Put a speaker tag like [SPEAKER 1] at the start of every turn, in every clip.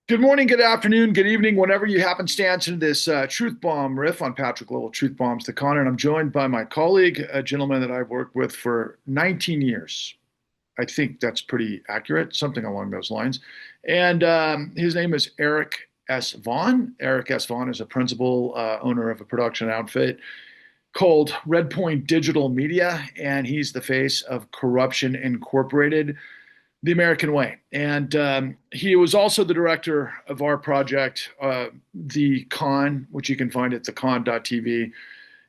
[SPEAKER 1] Good morning, good afternoon, good evening, whenever you happenstance into this Truth Bomb riff on Patrick Little Truth Bombs to Connor. And I'm joined by my colleague, a gentleman that I've worked with for 19 years. I think that's pretty accurate, something along those lines. And his name is Eric S. Vaughn. Eric S. Vaughn is a principal owner of a production outfit called Red Point Digital Media, and he's the face of Corruption Incorporated, the American Way. And he was also the director of our project, The Con, which you can find at thecon.tv,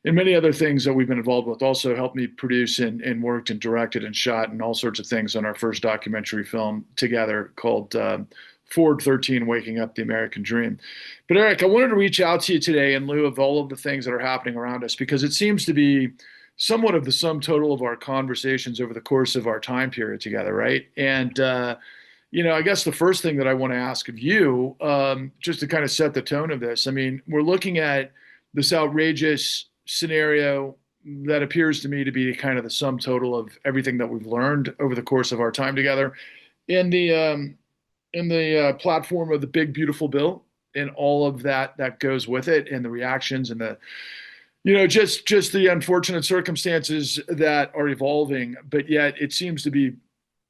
[SPEAKER 1] and many other things that we've been involved with. Also helped me produce and worked and directed and shot and all sorts of things on our first documentary film together called Ford 13, Waking Up the American Dream. But Eric, I wanted to reach out to you today in lieu of all of the things that are happening around us, because it seems to be somewhat of the sum total of our conversations over the course of our time period together, right? And I guess the first thing that I want to ask of you, just to kind of set the tone of this, I mean, we're looking at this outrageous scenario that appears to me to be kind of the sum total of everything that we've learned over the course of our time together in the platform of the big beautiful bill and all of that goes with it, and the reactions and the just the unfortunate circumstances that are evolving, but yet it seems to be,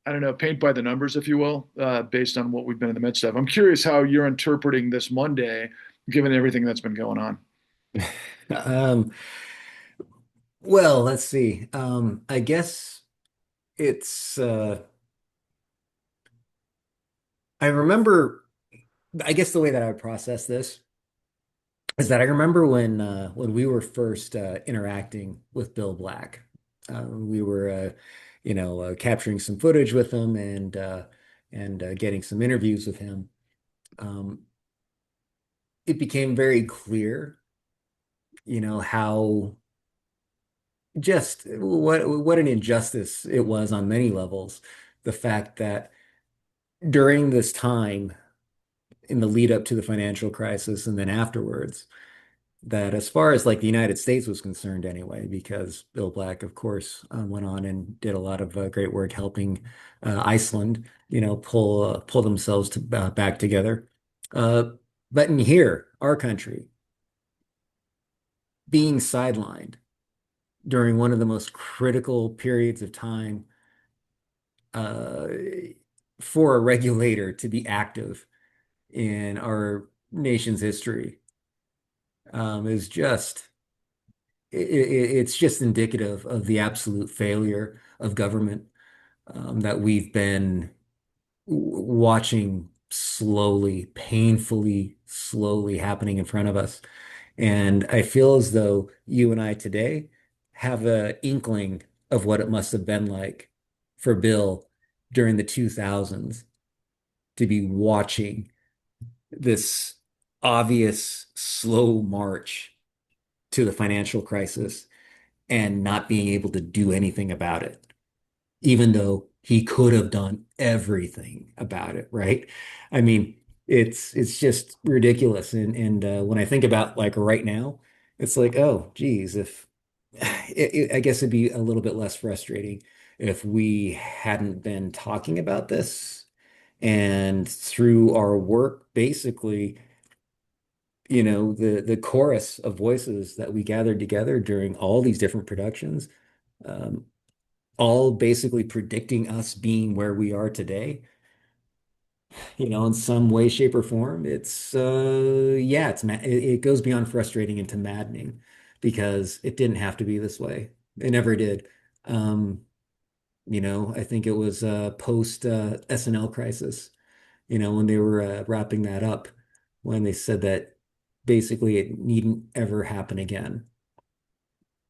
[SPEAKER 1] I don't know, paint by the numbers, if you will, based on what we've been in the midst of. I'm curious how you're interpreting this Monday, given everything that's been going on.
[SPEAKER 2] Um, well, let's see. I guess it's I remember I guess the way that I would process this is that I remember when we were first interacting with Bill Black. We were capturing some footage with him and getting some interviews with him. Um, it became very clear, how just what an injustice it was on many levels. The fact that during this time in the lead up to the financial crisis and then afterwards, that as far as like the United States was concerned anyway, because Bill Black, of course, went on and did a lot of great work helping Iceland, pull themselves back together. Uh, but in here, our country, being sidelined during one of the most critical periods of time uh, for a regulator to be active in our nation's history is just it's just indicative of the absolute failure of government that we've been watching slowly, painfully, slowly happening in front of us. And I feel as though you and I today have a inkling of what it must have been like for Bill during the 2000s to be watching this obvious slow march to the financial crisis and not being able to do anything about it, even though he could have done everything about it, right? I mean, it's just ridiculous. And when I think about like right now, it's like, oh, geez, if I guess it'd be a little bit less frustrating if we hadn't been talking about this and through our work, basically, the chorus of voices that we gathered together during all these different productions, um, all basically predicting us being where we are today, in some way, shape, or form. It's yeah, it goes beyond frustrating into maddening because it didn't have to be this way. It never did. Um, I think it was post SNL crisis, when they were wrapping that up, when they said that basically it needn't ever happen again.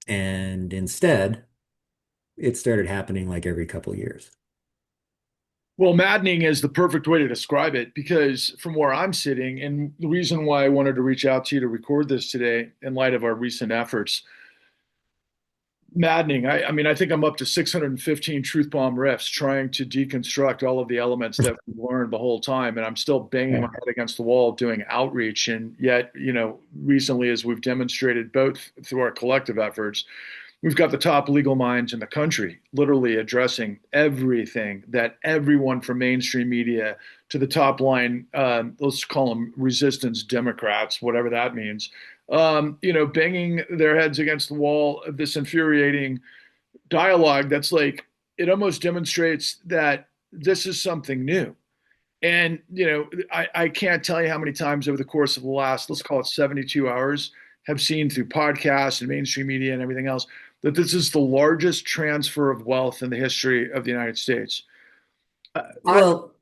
[SPEAKER 2] And instead, it started happening like every couple of years.
[SPEAKER 1] Well, maddening is the perfect way to describe it, because from where I'm sitting, and the reason why I wanted to reach out to you to record this today in light of our recent efforts, maddening. I mean, I think I'm up to 615 truth bomb riffs trying to deconstruct all of the elements that we've learned the whole time. And I'm still banging my
[SPEAKER 2] Yeah.
[SPEAKER 1] head against the wall doing outreach. And yet, recently, as we've demonstrated both through our collective efforts, we've got the top legal minds in the country literally addressing everything that everyone from mainstream media to the top line, let's call them resistance Democrats, whatever that means, banging their heads against the wall of this infuriating dialogue that's like, it almost demonstrates that this is something new. And, I can't tell you how many times over the course of the last, let's call it 72 hours, have seen through podcasts and mainstream media and everything else that this is the largest transfer of wealth in the history of the United States. I,
[SPEAKER 2] Well,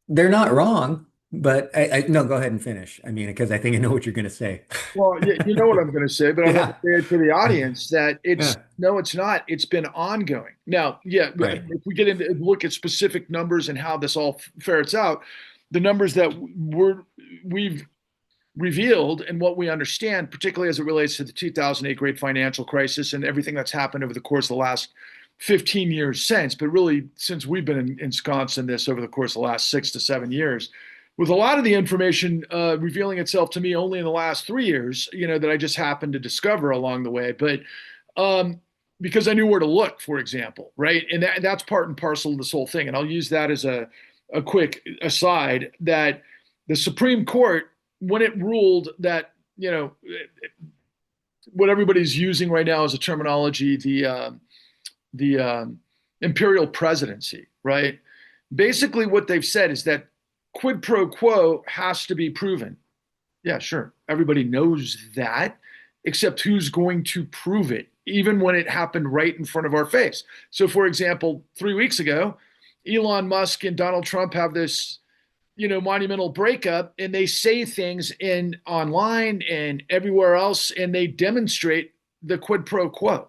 [SPEAKER 2] they're not wrong, but no, go ahead and finish. I mean, because I think I know what you're going to say.
[SPEAKER 1] well, you know what I'm going to say, but I'm going to
[SPEAKER 2] Yeah.
[SPEAKER 1] say it to the audience that it's
[SPEAKER 2] Yeah.
[SPEAKER 1] no, it's not. It's been ongoing. Now, yeah,
[SPEAKER 2] Right.
[SPEAKER 1] if we get into look at specific numbers and how this all ferrets out, the numbers that we've revealed and what we understand, particularly as it relates to the 2008 great financial crisis and everything that's happened over the course of the last 15 years since, but really since we've been ensconced in this over the course of the last 6 to 7 years, with a lot of the information revealing itself to me only in the last 3 years, that I just happened to discover along the way. But because I knew where to look, for example, right? And that's part and parcel of this whole thing. And I'll use that as a quick aside that the Supreme Court, when it ruled that, what everybody's using right now as a terminology, the imperial presidency, right? Basically, what they've said is that quid pro quo has to be proven. Yeah, sure. Everybody knows that, except who's going to prove it, even when it happened right in front of our face. So, for example, 3 weeks ago, Elon Musk and Donald Trump have this, monumental breakup, and they say things in online and everywhere else, and they demonstrate the quid pro quo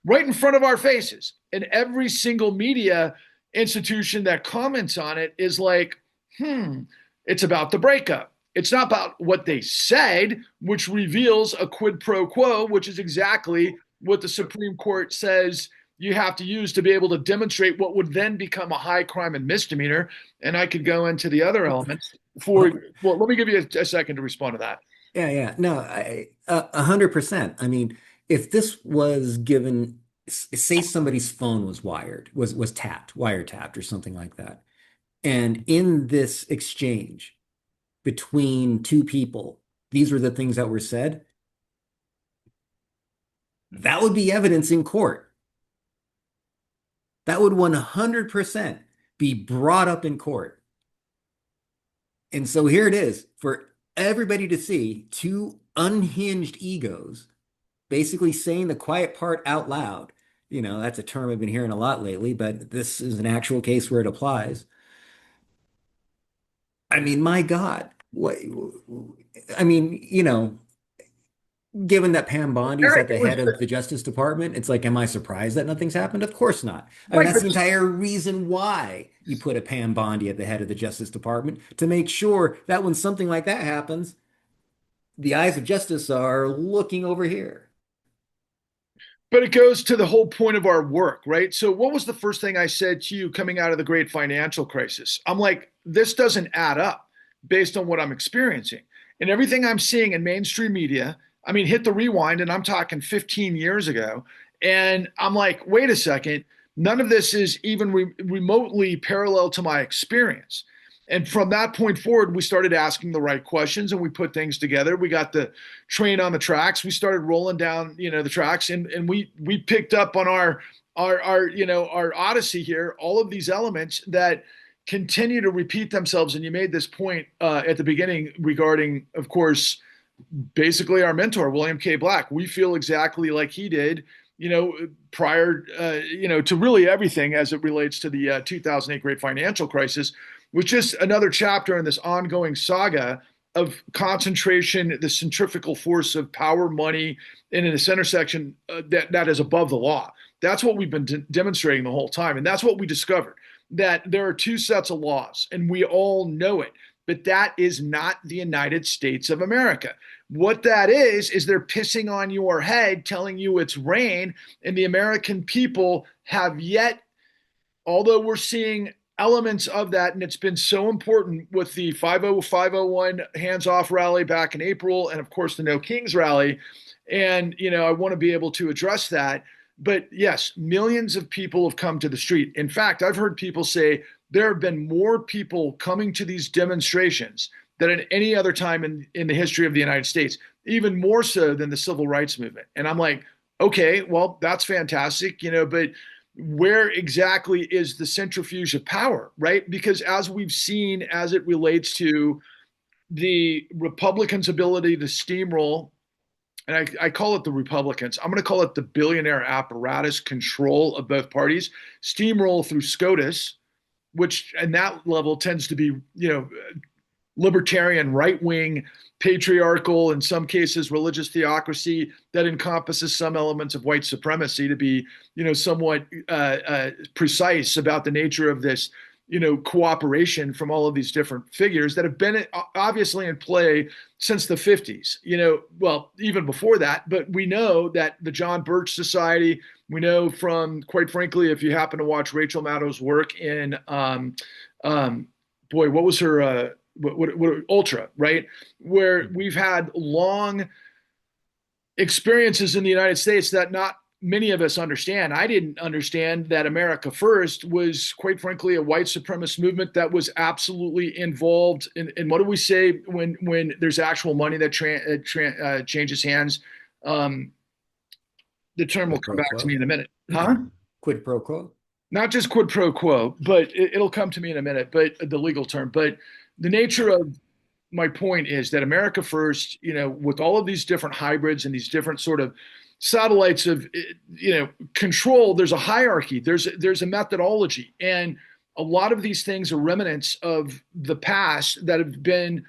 [SPEAKER 1] right in front of our faces. And every single media institution that comments on it is like, it's about the breakup. It's not about what they said, which reveals a quid pro quo, which is exactly what the Supreme Court says you have to use to be able to demonstrate what would then become a high crime and misdemeanor. And I could go into the other elements for,
[SPEAKER 2] Well,
[SPEAKER 1] well, let me give you a second to respond to that.
[SPEAKER 2] yeah, yeah. No, 100%. I mean, if this was given, say somebody's phone was was tapped, wiretapped or something like that. And in this exchange between two people, these were the things that were said, that would be evidence in court. That would 100% be brought up in court. And so here it is for everybody to see two unhinged egos basically saying the quiet part out loud. That's a term I've been hearing a lot lately, but this is an actual case where it applies. I mean, my God, what? I mean, given that Pam Bondi's
[SPEAKER 1] Eric,
[SPEAKER 2] at the head of the Justice Department, it's like, am I surprised that nothing's happened? Of course not. I mean,
[SPEAKER 1] right,
[SPEAKER 2] that's the entire reason why you put a Pam Bondi at the head of the Justice Department to make sure that when something like that happens, the eyes of justice are looking over here.
[SPEAKER 1] but it goes to the whole point of our work, right? So, what was the first thing I said to you coming out of the great financial crisis? I'm like, this doesn't add up based on what I'm experiencing. And everything I'm seeing in mainstream media, I mean, hit the rewind, and I'm talking 15 years ago. And I'm like, wait a second, none of this is even remotely parallel to my experience. And from that point forward, we started asking the right questions and we put things together. We got the train on the tracks. We started rolling down, the tracks, and we picked up on our odyssey here, all of these elements that continue to repeat themselves. And you made this point at the beginning regarding, of course, basically our mentor, William K. Black. We feel exactly like he did, prior, to really everything as it relates to the 2008 great financial crisis, which is another chapter in this ongoing saga of concentration, the centrifugal force of power, money, and in this intersection that is above the law. That's what we've been demonstrating the whole time. And that's what we discovered, that there are two sets of laws, and we all know it. But that is not the United States of America. What that is they're pissing on your head, telling you it's rain, and the American people have yet, although we're seeing elements of that, and it's been so important with the 50501 hands off rally back in April, and of course the No Kings rally. And, I want to be able to address that. But yes, millions of people have come to the street. In fact, I've heard people say there have been more people coming to these demonstrations than at any other time in the history of the United States, even more so than the civil rights movement. And I'm like, okay, well, that's fantastic, but where exactly is the centrifuge of power, right? Because as we've seen, as it relates to the Republicans' ability to steamroll, and I call it the Republicans, I'm going to call it the billionaire apparatus control of both parties, steamroll through SCOTUS, which and that level tends to be, libertarian, right wing, patriarchal, in some cases, religious theocracy that encompasses some elements of white supremacy to be, somewhat precise about the nature of this, cooperation from all of these different figures that have been obviously in play since the 50s, well, even before that. But we know that the John Birch Society, we know from, quite frankly, if you happen to watch Rachel Maddow's work in, boy, what was her, Ultra, right? Where we've had long experiences in the United States that not many of us understand. I didn't understand that America First was, quite frankly, a white supremacist movement that was absolutely involved in what do we say when there's actual money that changes hands? Um, the term will
[SPEAKER 2] Quid
[SPEAKER 1] come
[SPEAKER 2] pro
[SPEAKER 1] back to me
[SPEAKER 2] quo.
[SPEAKER 1] in a minute. Huh?
[SPEAKER 2] Quid pro quo.
[SPEAKER 1] Not just quid pro quo, but it'll come to me in a minute, but the legal term. But the nature of my point is that America First, with all of these different hybrids and these different sort of satellites of, control, there's a hierarchy, there's a methodology, and a lot of these things are remnants of the past that have been,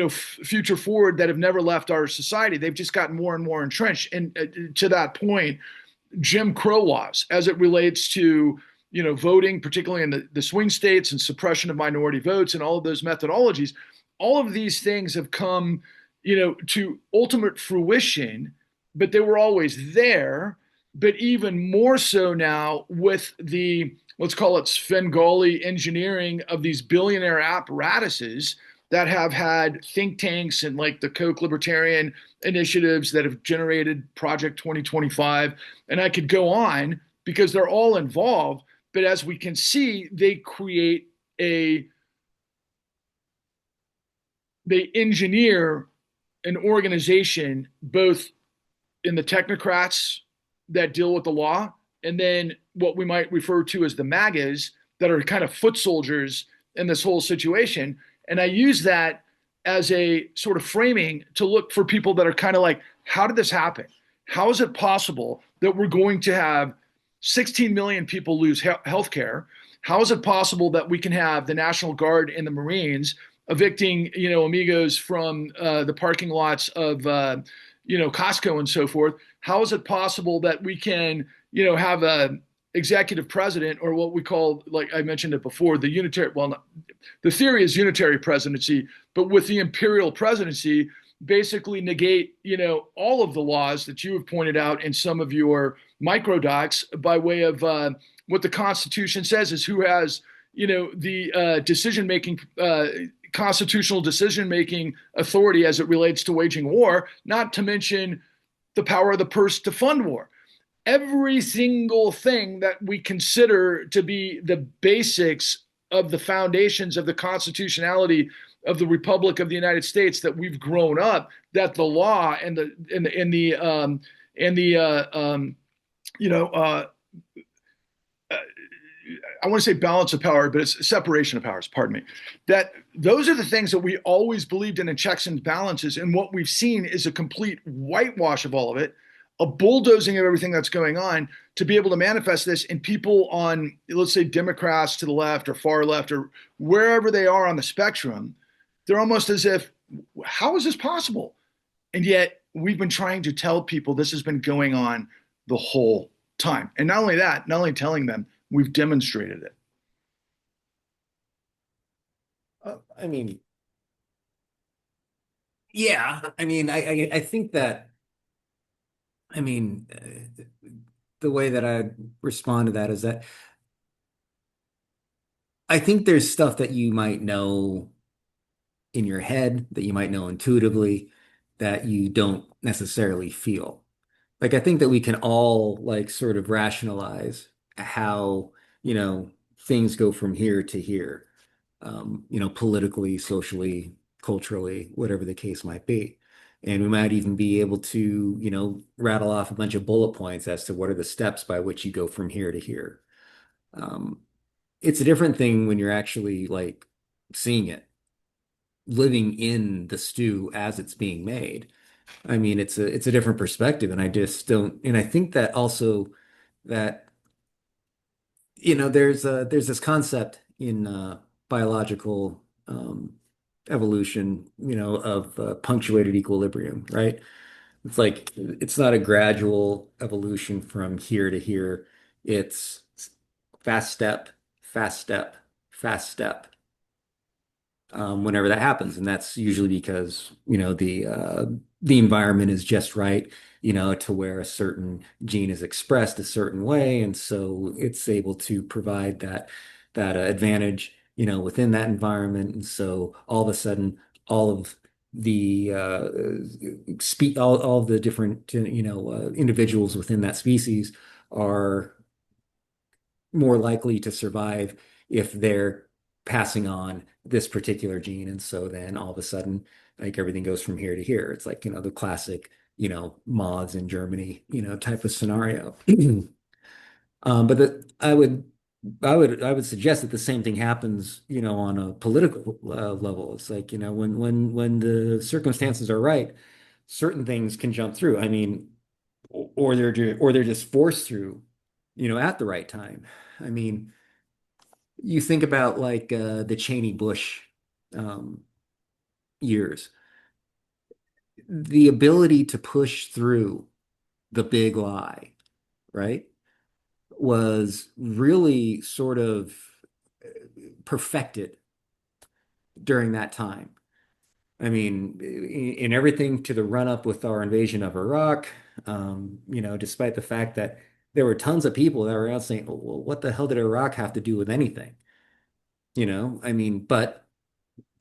[SPEAKER 1] future forward, that have never left our society. They've just gotten more and more entrenched. And to that point, Jim Crow laws, as it relates to, voting, particularly in the swing states, and suppression of minority votes, and all of those methodologies, all of these things have come, to ultimate fruition, but they were always there. But even more so now with the, let's call it Svengali engineering of these billionaire apparatuses that have had think tanks and like the Koch libertarian initiatives that have generated Project 2025. And I could go on because they're all involved. But as we can see, they engineer an organization, both in the technocrats that deal with the law, and then what we might refer to as the MAGAs that are kind of foot soldiers in this whole situation. And I use that as a sort of framing to look for people that are kind of like, how did this happen? How is it possible that we're going to have 16 million people lose health care? How is it possible that we can have the National Guard and the Marines evicting, amigos from the parking lots of, Costco and so forth? How is it possible that we can, have a executive president, or what we call, like I mentioned it before, the unitary, well, not, the theory is unitary presidency, but with the imperial presidency, basically negate, all of the laws that you have pointed out in some of your microdocs by way of what the Constitution says is who has, the decision making, constitutional decision making authority as it relates to waging war, not to mention the power of the purse to fund war. Every single thing that we consider to be the basics of the foundations of the constitutionality of the Republic of the United States that we've grown up, that the law and the you know I want to say balance of power, but it's separation of powers, pardon me. That those are the things that we always believed in checks and balances. And what we've seen is a complete whitewash of all of it, a bulldozing of everything that's going on to be able to manifest this. And people on, let's say, Democrats to the left or far left or wherever they are on the spectrum, they're almost as if, how is this possible? And yet we've been trying to tell people this has been going on the whole time. And not only that, not only telling them, we've demonstrated it.
[SPEAKER 2] I mean, yeah. I mean, I think that. I mean, the way that I respond to that is that I think there's stuff that you might know in your head, that you might know intuitively, that you don't necessarily feel. Like I think that we can all like sort of rationalize how, you know, things go from here to here, politically, socially, culturally, whatever the case might be. And we might even be able to, rattle off a bunch of bullet points as to what are the steps by which you go from here to here. Um, it's a different thing when you're actually like seeing it, living in the stew as it's being made. I mean, it's a different perspective, and I just don't. And I think that also that there's this concept in biological evolution, of punctuated equilibrium, right? It's like it's not a gradual evolution from here to here. It's fast step, fast step, fast step, whenever that happens, and that's usually because the environment is just right, to where a certain gene is expressed a certain way, and so it's able to provide that advantage, within that environment, and so all of a sudden, all of the all of the different individuals within that species are more likely to survive if they're passing on this particular gene. And so then all of a sudden, like everything goes from here to here. It's like, the classic, moths in Germany, type of scenario. But I would suggest that the same thing happens, on a political level. It's like, when the circumstances are right, certain things can jump through. I mean, or they're just forced through, at the right time. I mean, you think about like the Cheney Bush um, years, the ability to push through the big lie, right, was really sort of perfected during that time. I mean, in everything to the run up with our invasion of Iraq, despite the fact that there were tons of people that were out saying, well, what the hell did Iraq have to do with anything? I mean, but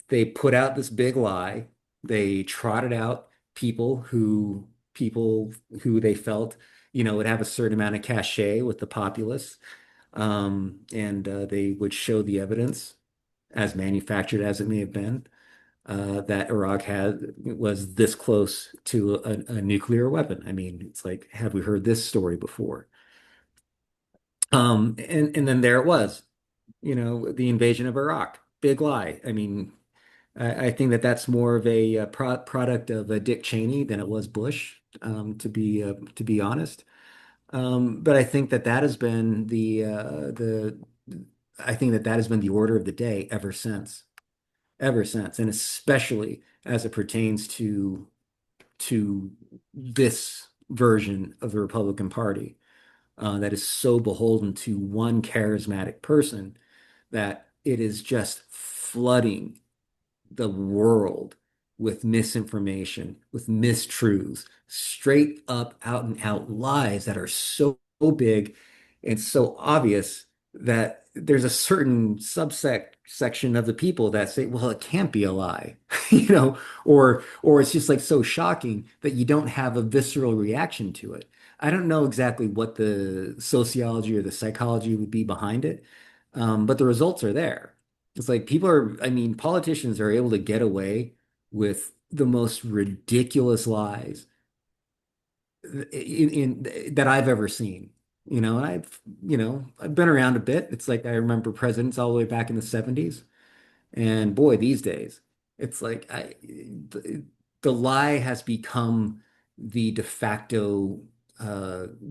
[SPEAKER 2] they put out this big lie. They trotted out people who they felt, would have a certain amount of cachet with the populace. And they would show the evidence, as manufactured as it may have been, that Iraq had was this close to a nuclear weapon. I mean, it's like, have we heard this story before? And then there it was, the invasion of Iraq. Big lie. I mean, I think that that's more of a, product of Dick Cheney than it was Bush, to be honest. But I think that that has been the I think that that has been the order of the day ever since, and especially as it pertains to this version of the Republican Party, that is so beholden to one charismatic person that it is just flooding the world with misinformation, with mistruths, straight up, out and out lies that are so big and so obvious that there's a certain subsect section of the people that say, well, it can't be a lie, or it's just like so shocking that you don't have a visceral reaction to it. I don't know exactly what the sociology or the psychology would be behind it, but the results are there. It's like I mean, politicians are able to get away with the most ridiculous lies that I've ever seen. And I've been around a bit. It's like I remember presidents all the way back in the 70s. And boy, these days, it's like the lie has become the de facto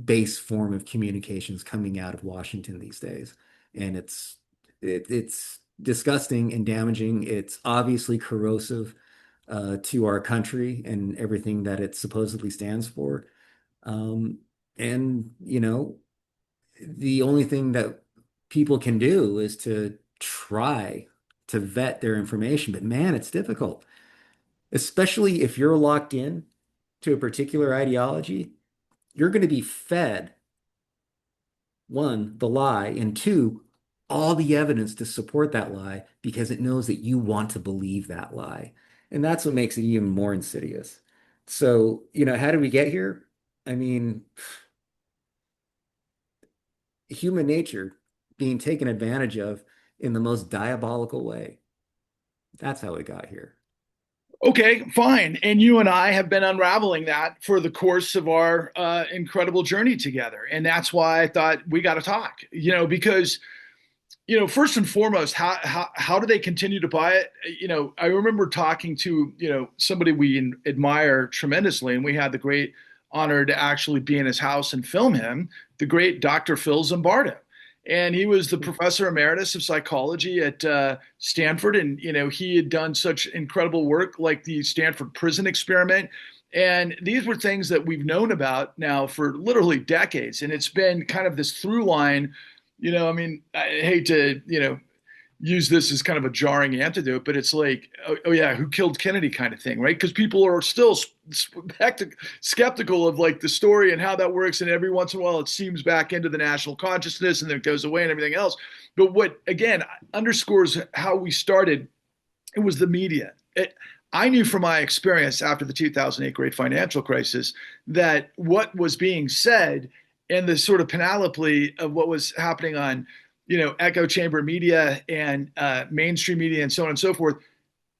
[SPEAKER 2] base form of communications coming out of Washington these days. And it's disgusting and damaging. It's obviously corrosive to our country and everything that it supposedly stands for. Um, and the only thing that people can do is to try to vet their information. But man, it's difficult, especially if you're locked in to a particular ideology. You're going to be fed, one, the lie, and two, all the evidence to support that lie because it knows that you want to believe that lie. And that's what makes it even more insidious. So, how did we get here? I mean, human nature being taken advantage of in the most diabolical way. That's how we got here.
[SPEAKER 1] Okay, fine. And you and I have been unraveling that for the course of our incredible journey together. And that's why I thought we got to talk, because first and foremost, how do they continue to buy it? I remember talking to somebody we admire tremendously, and we had the great honor to actually be in his house and film him, the great Dr. Phil Zimbardo. And he was the professor emeritus of psychology at Stanford, and he had done such incredible work like the Stanford prison experiment. And these were things that we've known about now for literally decades, and it's been kind of this through line. I mean, I hate to, use this as kind of a jarring antidote, but it's like, oh yeah, who killed Kennedy kind of thing, right? Because people are still skeptical of like the story and how that works. And every once in a while it seems back into the national consciousness and then it goes away and everything else. But what, again, underscores how we started, it was the media. I knew from my experience after the 2008 great financial crisis that what was being said and the sort of panoply of what was happening on, echo chamber media and mainstream media and so on and so forth,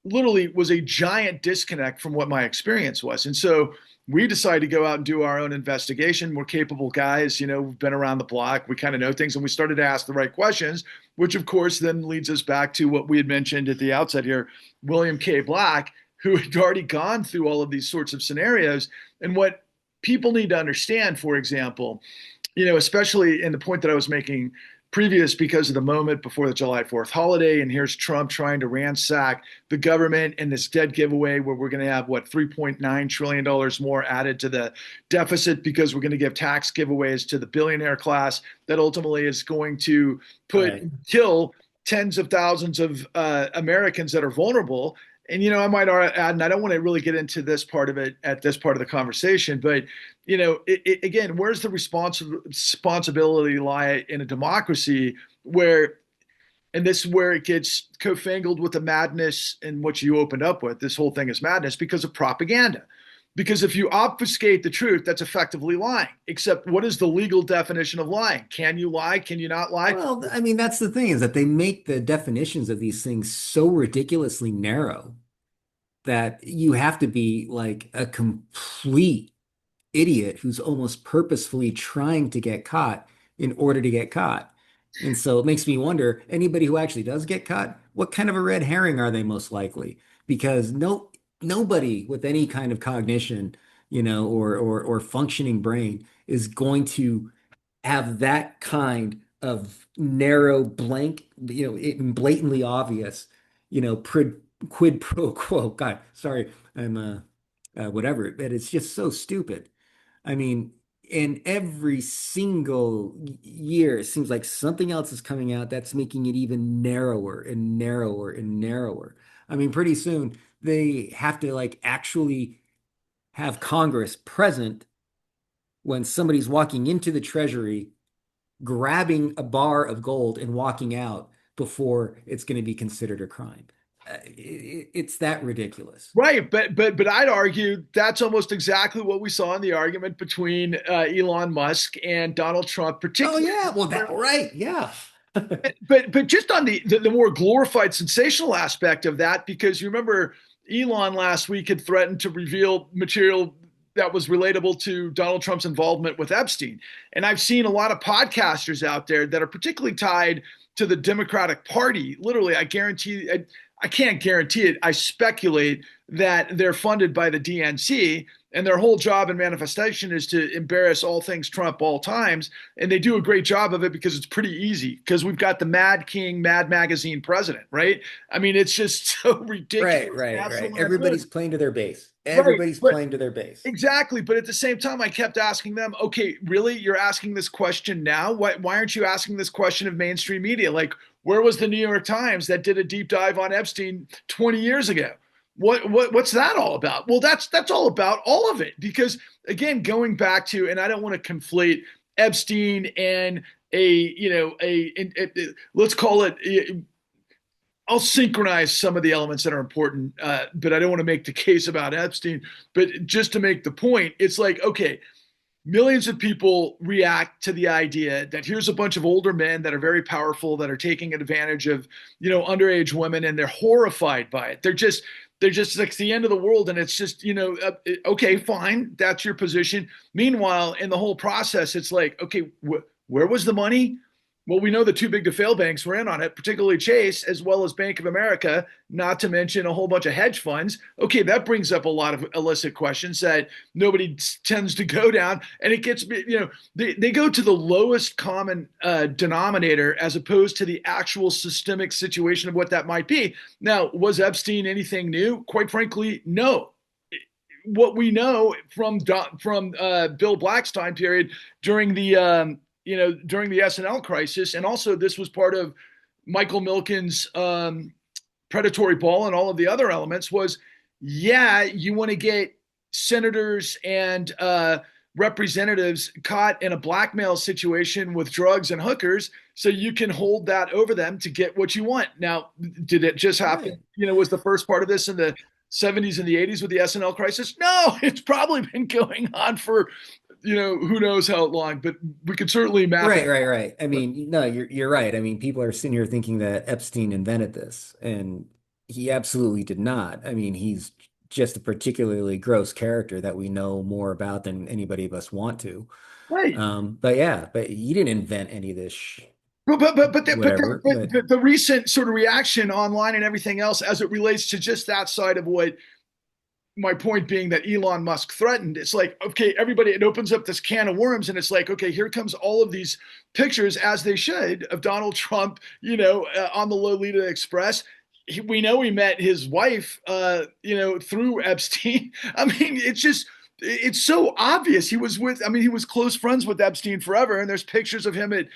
[SPEAKER 1] literally was a giant disconnect from what my experience was. And so we decided to go out and do our own investigation. We're capable guys, we've been around the block, we kind of know things, and we started to ask the right questions, which of course then leads us back to what we had mentioned at the outset here, William K. Black, who had already gone through all of these sorts of scenarios. And what people need to understand, for example, especially in the point that I was making previous because of the moment before the July 4th holiday. And here's Trump trying to ransack the government and this debt giveaway where we're going to have, what, $3.9 trillion more added to the deficit because we're going to give tax giveaways to the billionaire class that ultimately is going to
[SPEAKER 2] Right.
[SPEAKER 1] kill tens of thousands of Americans that are vulnerable. And I might add, and I don't want to really get into this part of it at this part of the conversation, but again, where's the responsibility lie in a democracy where, and this is where it gets co-fangled with the madness and what you opened up with. This whole thing is madness because of propaganda. Because if you obfuscate the truth, that's effectively lying. Except, what is the legal definition of lying? Can you lie? Can you not lie?
[SPEAKER 2] Well, I mean, that's the thing is that they make the definitions of these things so ridiculously narrow that you have to be like a complete idiot who's almost purposefully trying to get caught in order to get caught. And so it makes me wonder, anybody who actually does get caught, what kind of a red herring are they most likely? Because nobody with any kind of cognition, or functioning brain is going to have that kind of narrow blank, blatantly obvious, quid pro quo. God, sorry, I'm whatever, but it's just so stupid. I mean, in every single year, it seems like something else is coming out that's making it even narrower and narrower and narrower. I mean, pretty soon they have to like actually have Congress present when somebody's walking into the Treasury, grabbing a bar of gold and walking out before it's going to be considered a crime. It's that ridiculous.
[SPEAKER 1] Right, but I'd argue that's almost exactly what we saw in the argument between Elon Musk and Donald Trump,
[SPEAKER 2] Oh
[SPEAKER 1] particularly.
[SPEAKER 2] yeah, well that right, yeah.
[SPEAKER 1] But just on the more glorified sensational aspect of that, because you remember Elon last week had threatened to reveal material that was relatable to Donald Trump's involvement with Epstein. And I've seen a lot of podcasters out there that are particularly tied to the Democratic Party. Literally, I can't guarantee it. I speculate that they're funded by the DNC and their whole job and manifestation is to embarrass all things Trump all times. And they do a great job of it because it's pretty easy because we've got the Mad King, Mad Magazine president, right? I mean, it's just so ridiculous.
[SPEAKER 2] Right, right,
[SPEAKER 1] That's the
[SPEAKER 2] right.
[SPEAKER 1] one I've heard.
[SPEAKER 2] Everybody's playing to their base.
[SPEAKER 1] Right.
[SPEAKER 2] Everybody's
[SPEAKER 1] But
[SPEAKER 2] playing to their base.
[SPEAKER 1] exactly. But at the same time, I kept asking them, okay, really? You're asking this question now? Why aren't you asking this question of mainstream media? Like, where was the New York Times that did a deep dive on Epstein 20 years ago? What's that all about? Well, that's all about all of it. Because again, going back to, and I don't want to conflate Epstein and let's call it, I'll synchronize some of the elements that are important, but I don't want to make the case about Epstein. But just to make the point, it's like, okay, millions of people react to the idea that here's a bunch of older men that are very powerful that are taking advantage of, underage women, and they're horrified by it. They're just like it's the end of the world, and it's just, okay, fine, that's your position. Meanwhile, in the whole process, it's like, okay, where was the money? Well, we know the too big to fail banks were in on it, particularly Chase, as well as Bank of America, not to mention a whole bunch of hedge funds. Okay, that brings up a lot of illicit questions that nobody tends to go down. And it gets, they go to the lowest common denominator as opposed to the actual systemic situation of what that might be. Now, was Epstein anything new? Quite frankly, no. What we know from Bill Black's time period during the SNL crisis, and also this was part of Michael Milken's predatory ball and all of the other elements was, yeah, you want to get senators and representatives caught in a blackmail situation with drugs and hookers so you can hold that over them to get what you want. Now, did it just happen?
[SPEAKER 2] Right.
[SPEAKER 1] Was the first part of this in the 70s and the 80s with the SNL crisis? No, it's probably been going on for, who knows how long, but we could certainly map it.
[SPEAKER 2] Right, right, right. I mean, no, you're right. I mean, people are sitting here thinking that Epstein invented this, and he absolutely did not. I mean, he's just a particularly gross character that we know more about than anybody of us want to.
[SPEAKER 1] Right.
[SPEAKER 2] But yeah, but he didn't invent any of this
[SPEAKER 1] But
[SPEAKER 2] whatever. But
[SPEAKER 1] the recent sort of reaction online and everything else as it relates to just that side of what my point being that Elon Musk threatened, it's like, okay, everybody, it opens up this can of worms, and it's like, okay, here comes all of these pictures, as they should, of Donald Trump, on the Lolita Express. We know he met his wife, through Epstein. I mean, it's so obvious. He was close friends with Epstein forever. And there's pictures of him at,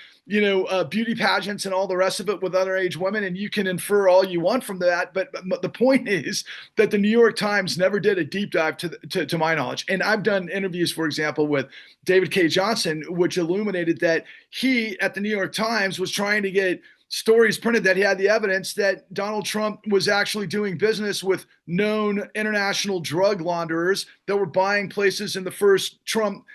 [SPEAKER 1] beauty pageants and all the rest of it with underage women. And you can infer all you want from that. But the point is that the New York Times never did a deep dive to my knowledge. And I've done interviews, for example, with David K. Johnson, which illuminated that he at the New York Times was trying to get stories printed that he had the evidence that Donald Trump was actually doing business with known international drug launderers that were buying places in the first Trump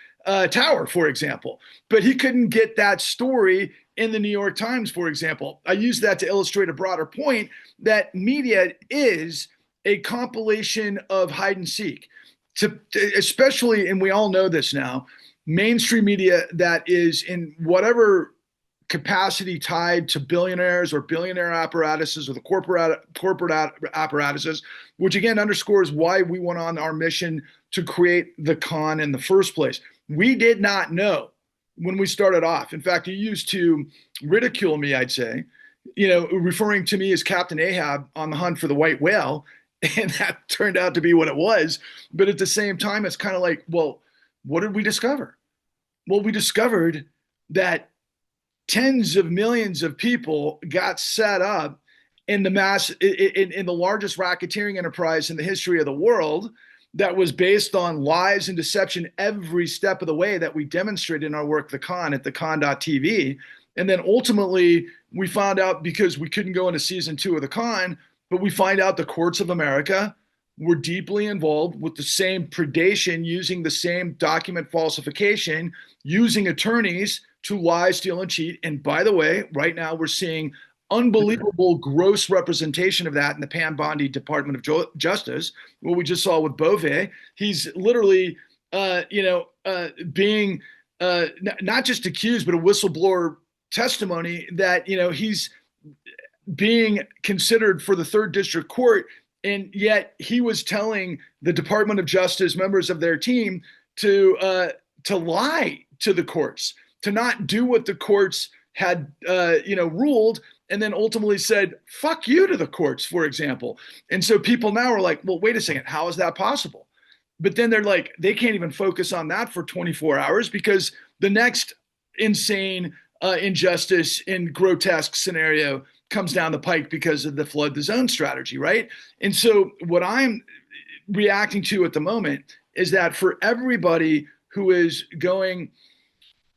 [SPEAKER 1] tower, for example. But he couldn't get that story in the New York Times, for example. I use that to illustrate a broader point that media is a compilation of hide and seek. Especially, and we all know this now, mainstream media that is in whatever capacity tied to billionaires or billionaire apparatuses or the corporate apparatuses, which again underscores why we went on our mission to create the con in the first place. We did not know when we started off. In fact, you used to ridicule me, I'd say, referring to me as Captain Ahab on the hunt for the white whale. And that turned out to be what it was. But at the same time, it's kind of like, well, what did we discover? Well, we discovered that tens of millions of people got set up in the largest racketeering enterprise in the history of the world that was based on lies and deception every step of the way that we demonstrated in our work, The Con, at thecon.tv. And then ultimately we found out, because we couldn't go into season 2 of The Con, but we find out the courts of America were deeply involved with the same predation, using the same document falsification, using attorneys to lie, steal, and cheat. And by the way, right now we're seeing unbelievable gross representation of that in the Pam Bondi Department of Justice. What we just saw with Bove, he's literally, being not just accused, but a whistleblower testimony that, he's being considered for the third district court. And yet he was telling the Department of Justice members of their team to lie to the courts, to not do what the courts had, ruled, and then ultimately said, fuck you to the courts, for example. And so people now are like, well, wait a second, how is that possible? But then they're like, they can't even focus on that for 24 hours because the next insane injustice and grotesque scenario comes down the pike because of the flood the zone strategy, right? And so what I'm reacting to at the moment is that for everybody who is going,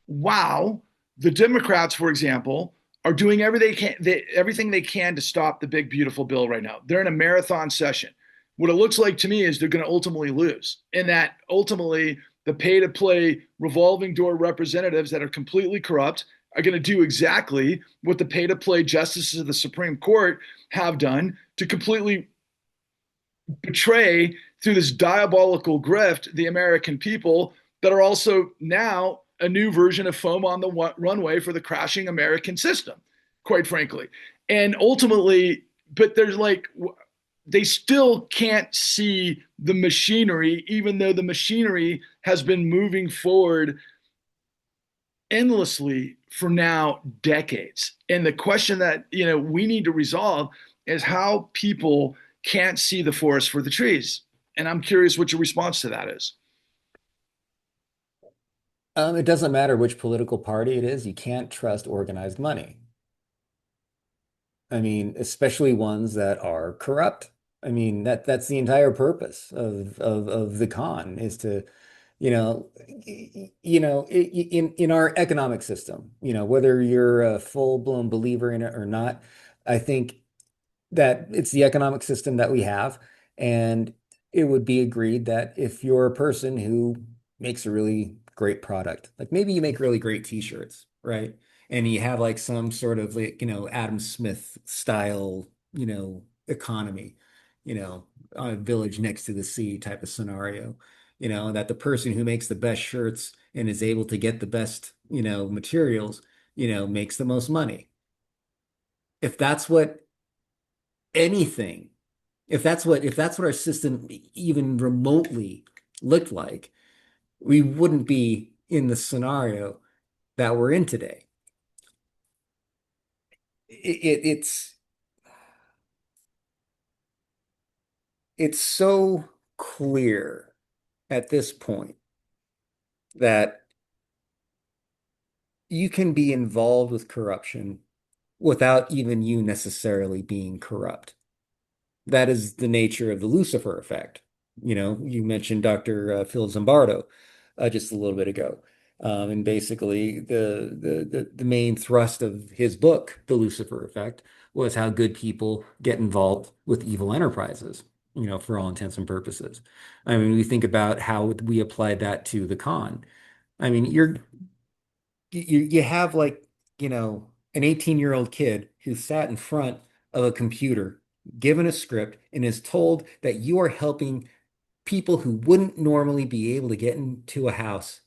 [SPEAKER 1] wow, the Democrats, for example, are doing everything they can to stop the big, beautiful bill right now. They're in a marathon session. What it looks like to me is they're going to ultimately lose, and that ultimately the pay to play revolving door representatives that are completely corrupt are going to do exactly what the pay to play justices of the Supreme Court have done to completely betray through this diabolical grift the American people that are also now a new version of foam on the runway for the crashing American system, quite frankly. And ultimately, but there's like, they still can't see the machinery, even though the machinery has been moving forward endlessly for now decades. And the question that we need to resolve is how people can't see the forest for the trees. And I'm curious what your response to that is.
[SPEAKER 2] It doesn't matter which political party it is, you can't trust organized money. I mean, especially ones that are corrupt. I mean, that's the entire purpose of the con is to, you know, in our economic system, whether you're a full-blown believer in it or not, I think that it's the economic system that we have, and it would be agreed that if you're a person who makes a really great product, like maybe you make really great t-shirts, right? And you have like some sort of like, Adam Smith style, economy, you know, a village next to the sea type of scenario, that the person who makes the best shirts and is able to get the best, materials, makes the most money. If that's what anything, if that's what our system even remotely looked like, we wouldn't be in the scenario that we're in today. It's so clear at this point that you can be involved with corruption without even you necessarily being corrupt. That is the nature of the Lucifer effect. You mentioned Dr. Phil Zimbardo just a little bit ago. And basically, the main thrust of his book, The Lucifer Effect, was how good people get involved with evil enterprises, for all intents and purposes. I mean, we think about how we applied that to the con. I mean, you have like, an 18-year-old kid who sat in front of a computer, given a script, and is told that you are helping people who wouldn't normally be able to get into a house.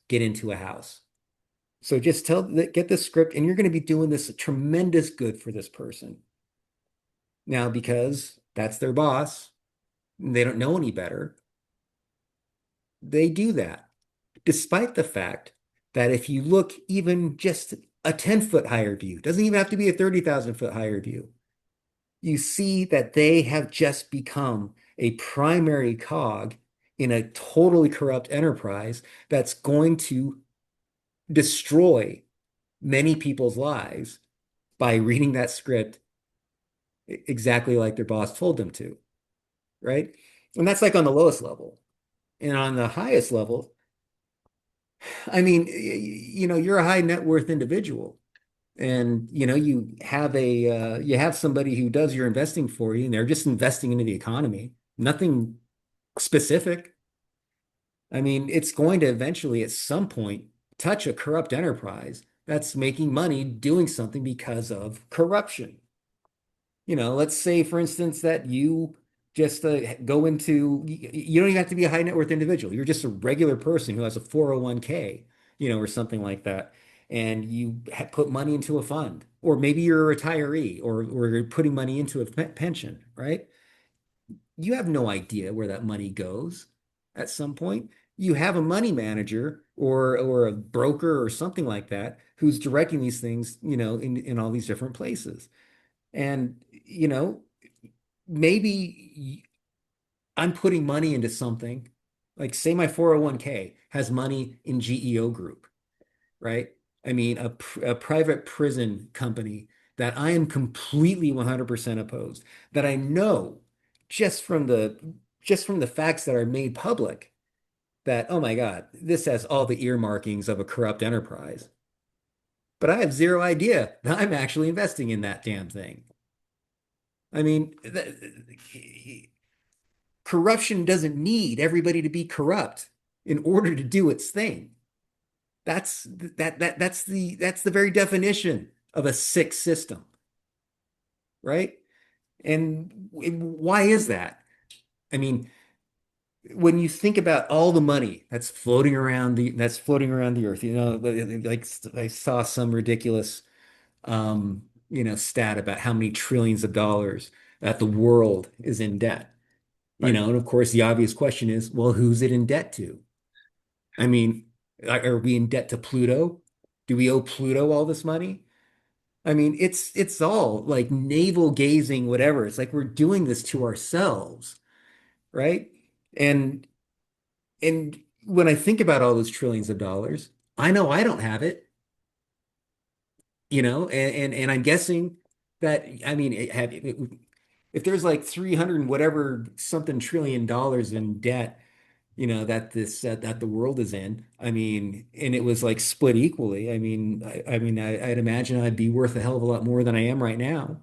[SPEAKER 2] So just get the script, and you're going to be doing this tremendous good for this person. Now, because that's their boss, they don't know any better, they do that. Despite the fact that if you look even just a 10-foot higher view, doesn't even have to be a 30,000-foot higher view, you see that they have just become a primary cog in a totally corrupt enterprise that's going to destroy many people's lives by reading that script exactly like their boss told them to, right? And that's like on the lowest level. And on the highest level, I mean, you're a high net worth individual, and you have somebody who does your investing for you, and they're just investing into the economy, nothing specific. I mean, it's going to eventually, at some point, touch a corrupt enterprise that's making money doing something because of corruption. Let's say, for instance, that you just go into, you don't even have to be a high net worth individual. You're just a regular person who has a 401k, or something like that. And you put money into a fund, or maybe you're a retiree, or you're putting money into a pension, right? You have no idea where that money goes at some point. You have a money manager or a broker or something like that who's directing these things, in all these different places. And, maybe I'm putting money into something, like say my 401k has money in GEO Group, right? I mean, a private prison company that I am completely 100% opposed, that I know just from the just from the facts that are made public that, oh my God, this has all the earmarkings of a corrupt enterprise. But I have zero idea that I'm actually investing in that damn thing. I mean, corruption doesn't need everybody to be corrupt. in order to do its thing. That's the very definition of a sick system, right? And why is that? I mean, when you think about all the money that's floating around the earth, like I saw some ridiculous stat about how many trillions of dollars that the world is in debt.
[SPEAKER 1] Right.
[SPEAKER 2] And of course the obvious question is, well, who's it in debt to? I mean, are we in debt to Pluto? Do we owe Pluto all this money? I mean, it's all like navel gazing, whatever. It's like we're doing this to ourselves, right? And and when I think about all those trillions of dollars, I know I don't have it, and I'm guessing that I mean, if there's like 300 and whatever something trillion dollars in debt, that the world is in, I mean, and it was like split equally. I mean, I'd imagine I'd be worth a hell of a lot more than I am right now.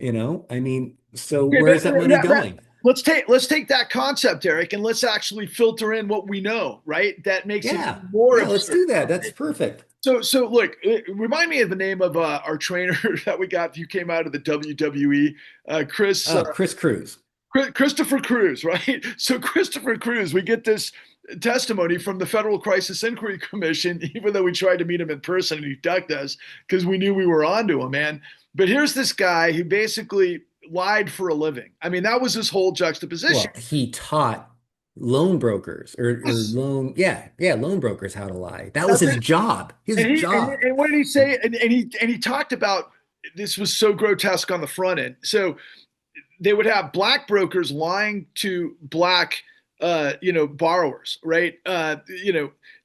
[SPEAKER 2] I mean, so
[SPEAKER 1] Okay, but
[SPEAKER 2] where's that money going?
[SPEAKER 1] let's take that concept, Eric, and let's actually filter in what we know, right? That makes it
[SPEAKER 2] Yeah,
[SPEAKER 1] even more
[SPEAKER 2] yeah, let's
[SPEAKER 1] absurd.
[SPEAKER 2] do that. That's
[SPEAKER 1] Okay.
[SPEAKER 2] perfect.
[SPEAKER 1] So look, remind me of the name of our trainer that we got who came out of the WWE, Chris.
[SPEAKER 2] Oh, Chris Cruz.
[SPEAKER 1] Christopher Cruz, right? So Christopher Cruz, we get this testimony from the Federal Crisis Inquiry Commission, even though we tried to meet him in person and he ducked us because we knew we were onto him, man. But here's this guy who basically lied for a living. I mean, that was his whole juxtaposition.
[SPEAKER 2] Well, he taught loan brokers or
[SPEAKER 1] Yes,
[SPEAKER 2] loan brokers how to lie. That was
[SPEAKER 1] that's
[SPEAKER 2] his
[SPEAKER 1] it.
[SPEAKER 2] job. His
[SPEAKER 1] And
[SPEAKER 2] job.
[SPEAKER 1] what did he say? And he talked about this was so grotesque on the front end. So they would have black brokers lying to black borrowers, right?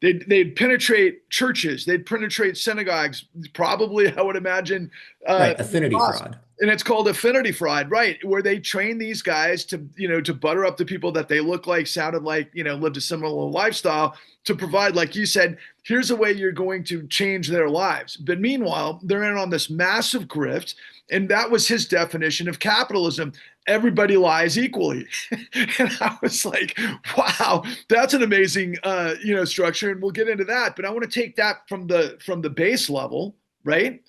[SPEAKER 1] They'd penetrate churches, they'd penetrate synagogues, probably I would imagine
[SPEAKER 2] Right, affinity
[SPEAKER 1] mosques.
[SPEAKER 2] fraud.
[SPEAKER 1] And it's called affinity fraud, right? Where they train these guys to, to butter up the people that they look like, sounded like, lived a similar lifestyle to provide, like you said, here's a way you're going to change their lives. But meanwhile, they're in on this massive grift. And that was his definition of capitalism. Everybody lies equally. And I was like, wow, that's an amazing, structure. And we'll get into that. But I want to take that from the base level, right?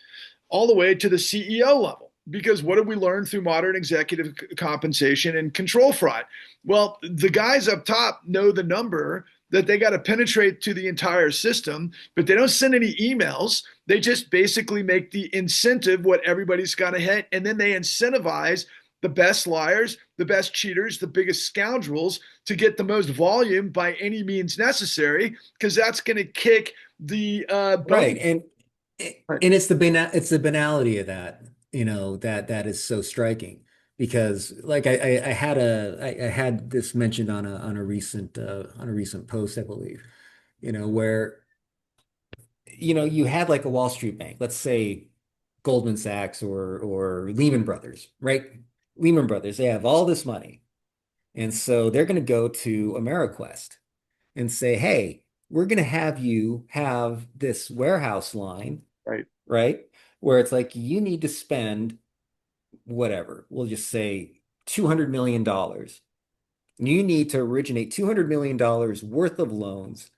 [SPEAKER 1] All the way to the CEO level. Because what have we learned through modern executive compensation and control fraud? Well, the guys up top know the number that they got to penetrate to the entire system, but they don't send any emails. They just basically make the incentive what everybody's got to hit, and then they incentivize the best liars, the best cheaters, the biggest scoundrels to get the most volume by any means necessary, because that's going to kick the
[SPEAKER 2] Right.
[SPEAKER 1] bonus.
[SPEAKER 2] And it's the banality of that, that is so striking because like I had this mentioned on a recent post, I believe, where you had like a Wall Street bank, let's say Goldman Sachs or Lehman Brothers, right? Lehman Brothers, they have all this money. And so they're going to go to AmeriQuest and say, hey, we're going to have you have this warehouse line,
[SPEAKER 1] Right.
[SPEAKER 2] right? Where it's like you need to spend whatever, we'll just say $200 million. Dollars. You need to originate $200 million worth of loans.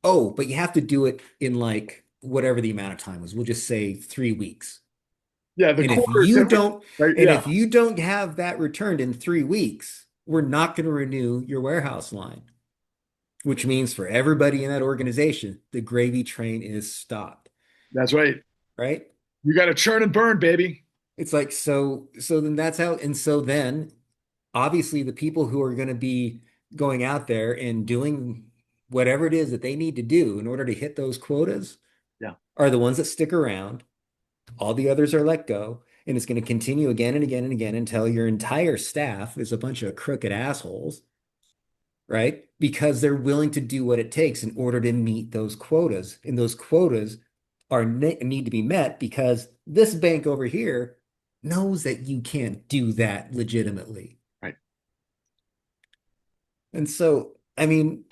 [SPEAKER 2] Oh, but you have to do it in like whatever the amount of time was. We'll just say 3 weeks.
[SPEAKER 1] Yeah, the
[SPEAKER 2] And if
[SPEAKER 1] quarter is
[SPEAKER 2] you
[SPEAKER 1] different.
[SPEAKER 2] don't,
[SPEAKER 1] Right.
[SPEAKER 2] and
[SPEAKER 1] Yeah.
[SPEAKER 2] if you don't have that returned in 3 weeks, we're not going to renew your warehouse line, which means for everybody in that organization, the gravy train is stopped,
[SPEAKER 1] That's right.
[SPEAKER 2] right?
[SPEAKER 1] You got to churn and burn, baby.
[SPEAKER 2] It's like so then that's how and so then obviously the people who are going to be going out there and doing whatever it is that they need to do in order to hit those quotas
[SPEAKER 1] Yeah.
[SPEAKER 2] are the ones that stick around. All the others are let go, and it's going to continue again and again and again until your entire staff is a bunch of crooked assholes, right? Because they're willing to do what it takes in order to meet those quotas. And those quotas need to be met because this bank over here knows that you can't do that legitimately.
[SPEAKER 1] Right.
[SPEAKER 2] And so, I mean,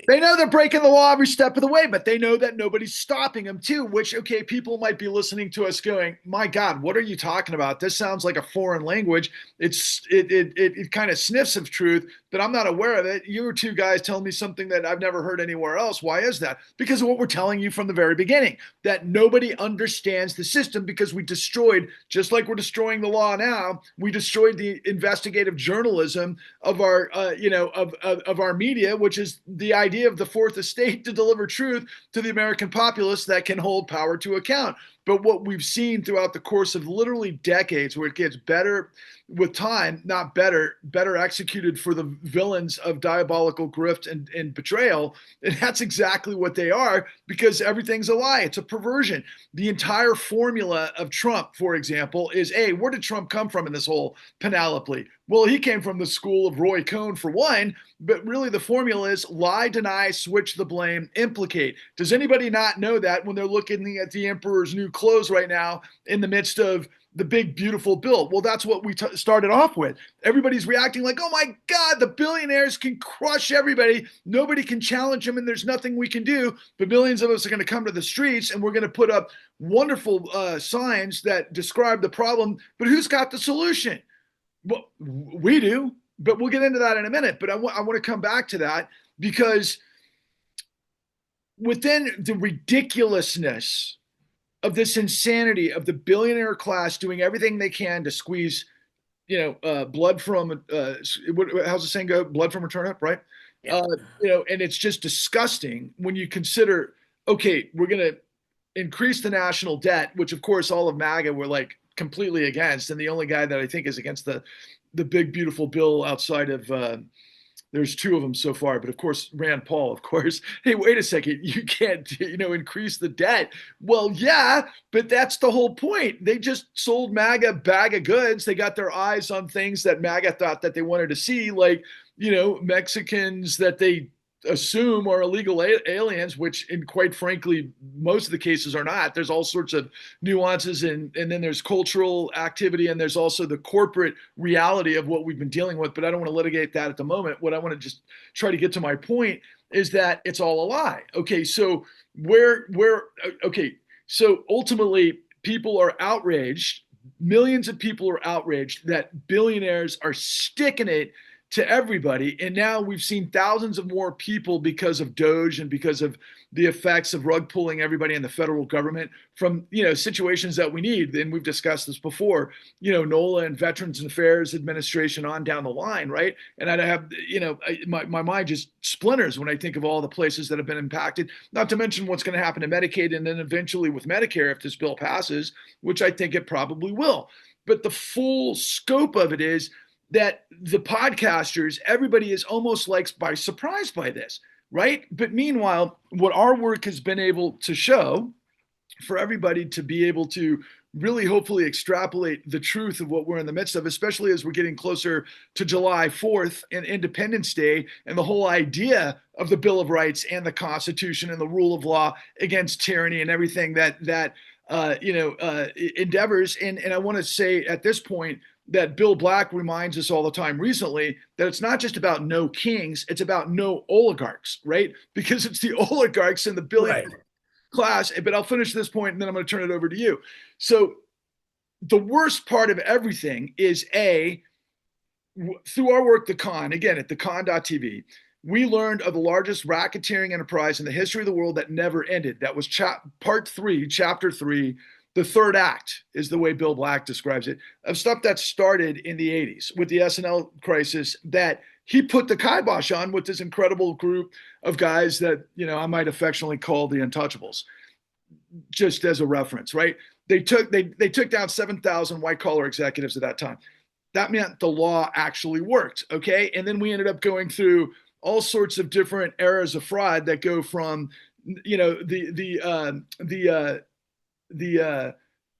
[SPEAKER 1] They know they're breaking the law every step of the way, but they know that nobody's stopping them too, which, okay, people might be listening to us going, my God, what are you talking about? This sounds like a foreign language. It kind of sniffs of truth, but I'm not aware of it. You were two guys telling me something that I've never heard anywhere else. Why is that? Because of what we're telling you from the very beginning, that nobody understands the system because we destroyed, just like we're destroying the law now, we destroyed the investigative journalism of our, of our media, which is the idea of the fourth estate to deliver truth to the American populace that can hold power to account. But what we've seen throughout the course of literally decades, where it gets better with time, not better, better executed for the villains of diabolical grift and betrayal. And that's exactly what they are, because everything's a lie. It's a perversion. The entire formula of Trump, for example, is where did Trump come from in this whole panoply? Well, he came from the school of Roy Cohn, for one, but really the formula is lie, deny, switch the blame, implicate. Does anybody not know that when they're looking at the emperor's new clothes right now in the midst of the big, beautiful bill? Well, that's what we started off with. Everybody's reacting like, oh my God, the billionaires can crush everybody. Nobody can challenge them, and there's nothing we can do. But millions of us are going to come to the streets, and we're going to put up wonderful signs that describe the problem. But who's got the solution? Well, we do, but we'll get into that in a minute. But I want to come back to that, because within the ridiculousness of this insanity of the billionaire class doing everything they can to squeeze, blood from, how's the saying go? Blood from a turnip, right?
[SPEAKER 2] Yeah.
[SPEAKER 1] And it's just disgusting when you consider, okay, we're going to increase the national debt, which of course all of MAGA were like completely against. And the only guy that I think is against the big, beautiful bill outside of, there's two of them so far, but of course, Rand Paul, of course. Hey, wait a second. You can't, increase the debt. Well, yeah, but that's the whole point. They just sold MAGA a bag of goods. They got their eyes on things that MAGA thought that they wanted to see, like, Mexicans that they assume are illegal aliens, which, in quite frankly, most of the cases are not. There's all sorts of nuances, and then there's cultural activity, and there's also the corporate reality of what we've been dealing with. But I don't want to litigate that at the moment. What I want to just try to get to my point is that it's all a lie. Okay, so so ultimately people are outraged. Millions of people are outraged that billionaires are sticking it to everybody. And now we've seen thousands of more people, because of Doge and because of the effects of rug pulling everybody in the federal government from, situations that we need. And we've discussed this before, NOLA and Veterans Affairs Administration on down the line, right? And I have, my mind just splinters when I think of all the places that have been impacted, not to mention what's going to happen to Medicaid and then eventually with Medicare if this bill passes, which I think it probably will. But the full scope of it is that the podcasters, everybody is almost like by surprise by this, right? But meanwhile, what our work has been able to show for everybody to be able to really hopefully extrapolate the truth of what we're in the midst of, especially as we're getting closer to July 4th and Independence Day and the whole idea of the Bill of Rights and the Constitution and the rule of law against tyranny and everything that endeavors. And I want to say at this point, that Bill Black reminds us all the time recently that it's not just about no kings, it's about no oligarchs, right? Because it's the oligarchs and the billionaire class. But I'll finish this point and then I'm going to turn it over to you. So the worst part of everything is through our work, The Con, again, at thecon.tv, we learned of the largest racketeering enterprise in the history of the world that never ended. That was part 3, chapter 3, the third act is the way Bill Black describes it, of stuff that started in the 80s with the SNL crisis that he put the kibosh on with this incredible group of guys that, I might affectionately call the Untouchables, just as a reference, right? They took down 7,000 white collar executives at that time. That meant the law actually worked, okay? And then we ended up going through all sorts of different eras of fraud that go from,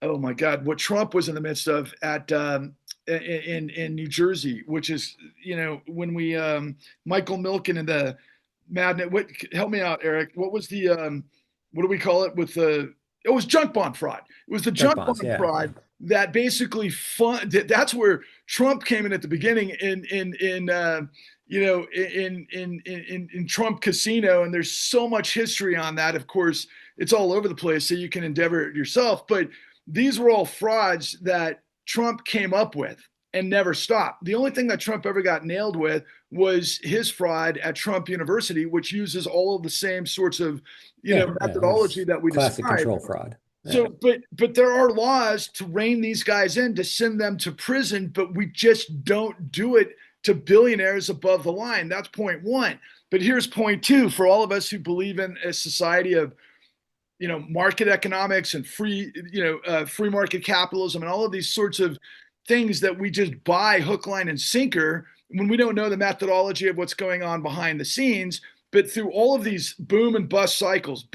[SPEAKER 1] oh my God, what Trump was in the midst of at in New Jersey, which is, when we Michael Milken and the Madnet. What, help me out, Eric? What was the what do we call it with the? It was junk bond fraud. It was the
[SPEAKER 2] Junk
[SPEAKER 1] junk
[SPEAKER 2] bonds,
[SPEAKER 1] bond
[SPEAKER 2] yeah.
[SPEAKER 1] fraud that basically fund. That's where Trump came in at the beginning in in Trump Casino, and there's so much history on that. Of course, it's all over the place, so you can endeavor it yourself. But these were all frauds that Trump came up with and never stopped. The only thing that Trump ever got nailed with was his fraud at Trump University, which uses all of the same sorts of
[SPEAKER 2] Yeah, yeah,
[SPEAKER 1] methodology
[SPEAKER 2] it's
[SPEAKER 1] that we
[SPEAKER 2] classic
[SPEAKER 1] described.
[SPEAKER 2] control fraud. Yeah.
[SPEAKER 1] So, but there are laws to rein these guys in, to send them to prison, but we just don't do it to billionaires above the line. That's point one. But here's point two: for all of us who believe in a society of market economics and free market capitalism and all of these sorts of things that we just buy hook, line, and sinker when we don't know the methodology of what's going on behind the scenes. But through all of these boom and bust cycles,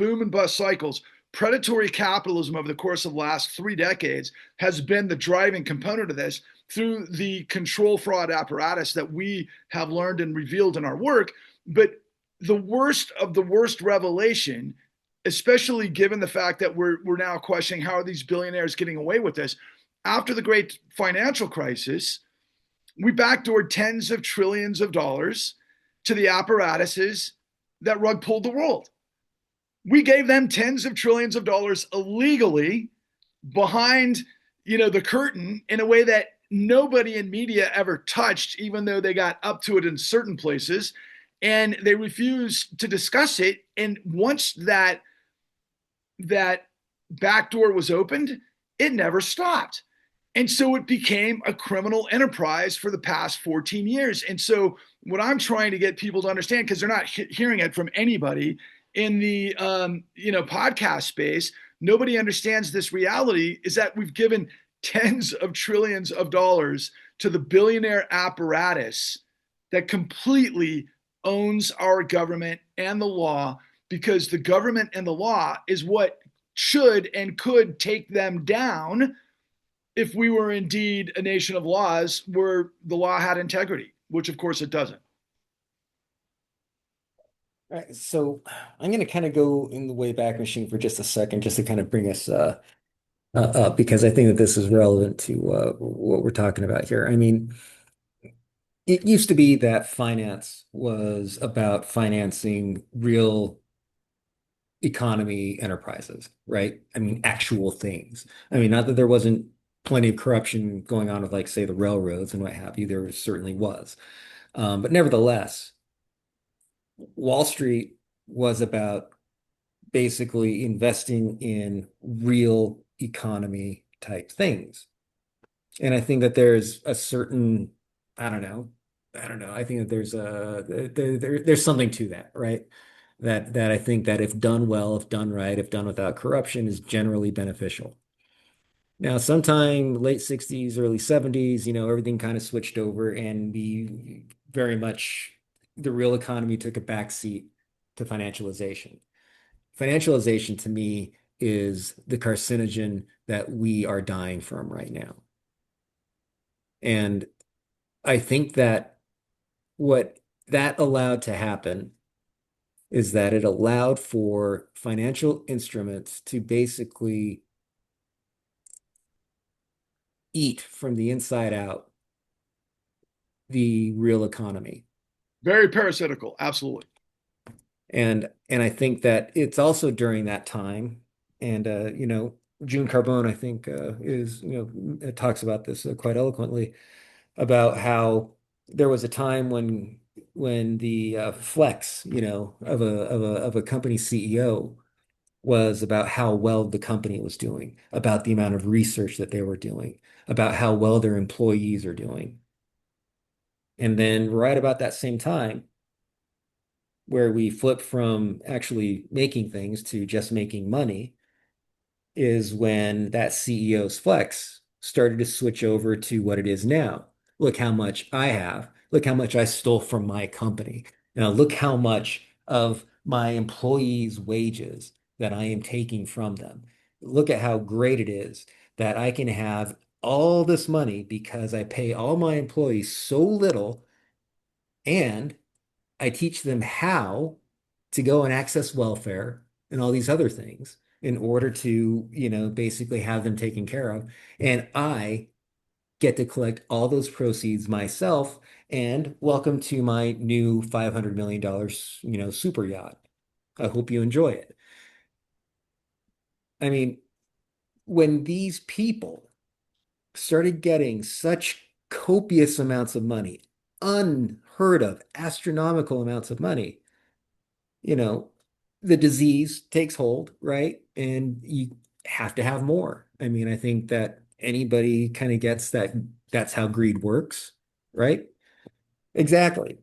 [SPEAKER 1] predatory capitalism over the course of the last 3 decades has been the driving component of this through the control fraud apparatus that we have learned and revealed in our work. But the worst of the worst revelation, especially given the fact that we're now questioning how are these billionaires getting away with this. After the great financial crisis, we backdoored tens of trillions of dollars to the apparatuses that rug pulled the world. We gave them tens of trillions of dollars illegally behind the curtain in a way that nobody in media ever touched, even though they got up to it in certain places, and they refused to discuss it. And once that back door was opened, it never stopped. And so it became a criminal enterprise for the past 14 years. And so what I'm trying to get people to understand, because they're not hearing it from anybody in the podcast space, nobody understands this reality, is that we've given tens of trillions of dollars to the billionaire apparatus that completely owns our government and the law, because the government and the law is what should and could take them down if we were indeed a nation of laws where the law had integrity, which of course it doesn't.
[SPEAKER 2] All right, so I'm going to kind of go in the way back machine for just a second, just to kind of bring us up, because I think that this is relevant to what we're talking about here. I mean, it used to be that finance was about financing real economy enterprises, right? I mean, actual things. I mean, not that there wasn't plenty of corruption going on with, like, say, the railroads and what have you. There certainly was. But nevertheless, Wall Street was about basically investing in real economy type things. And I think that there's a certain, I don't know, I don't know. I think that there's something to that, right? That I think that if done well, if done right, if done without corruption, is generally beneficial. Now, sometime late 60s, early 70s, everything kind of switched over, and we very much, the real economy took a back seat to financialization. Financialization to me is the carcinogen that we are dying from right now. And I think that what that allowed to happen is that it allowed for financial instruments to basically eat from the inside out the real economy.
[SPEAKER 1] Very parasitical, absolutely.
[SPEAKER 2] And I think that it's also during that time, and June Carbone, I think, is talks about this quite eloquently, about how there was a time when the flex, of a company CEO was about how well the company was doing, about the amount of research that they were doing, about how well their employees are doing. And then right about that same time, where we flip from actually making things to just making money, is when that CEO's flex started to switch over to what it is now. Look how much I have. Look how much I stole from my company. Look how much of my employees' wages that I am taking from them. Look at how great it is that I can have all this money because I pay all my employees so little, and I teach them how to go and access welfare and all these other things. in order to, basically have them taken care of. And I get to collect all those proceeds myself. And welcome to my new $500 million, super yacht. I hope you enjoy it. I mean, when these people started getting such copious amounts of money, unheard of, astronomical amounts of money, you know, the disease takes hold, right? And you have to have more. I mean, I think that anybody kind of gets that that's how greed works, right? Exactly.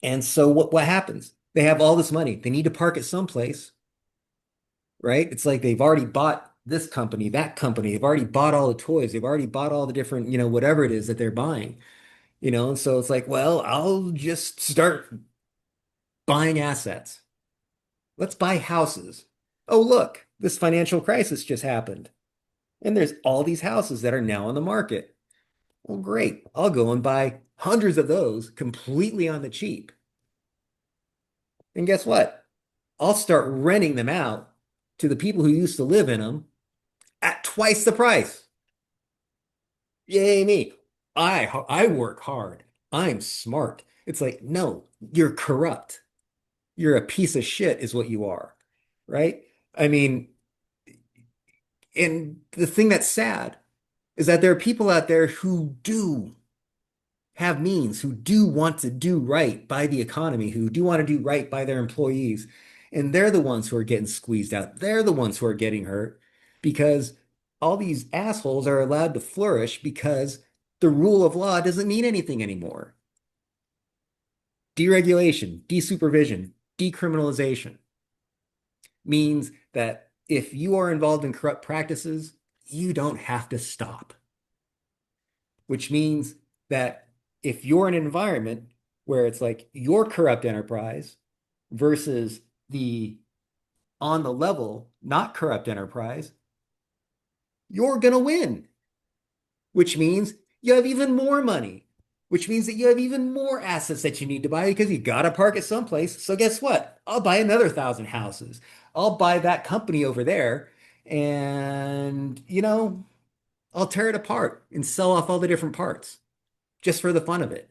[SPEAKER 2] And so what happens? They have all this money. They need to park it someplace, right? It's like they've already bought this company, that company. They've already bought all the toys. They've already bought all the different, whatever it is that they're buying, And so it's like, well, I'll just start buying assets. Let's buy houses. Oh, look, this financial crisis just happened. And there's all these houses that are now on the market. Well, great. I'll go and buy hundreds of those completely on the cheap. And guess what? I'll start renting them out to the people who used to live in them at twice the price. Yay me. I work hard. I'm smart. It's like, no, you're corrupt. You're a piece of shit is what you are. Right? I mean, and the thing that's sad is that there are people out there who do have means, who do want to do right by the economy, who do want to do right by their employees. And they're the ones who are getting squeezed out. They're the ones who are getting hurt because all these assholes are allowed to flourish because the rule of law doesn't mean anything anymore. Deregulation, desupervision, decriminalization means that if you are involved in corrupt practices, you don't have to stop, which means that if you're in an environment where it's like your corrupt enterprise versus the on the level, not corrupt enterprise, you're going to win, which means you have even more money, which means that you have even more assets that you need to buy because you got to park it someplace. So guess what? I'll buy another 1,000 houses. I'll buy that company over there and, I'll tear it apart and sell off all the different parts just for the fun of it.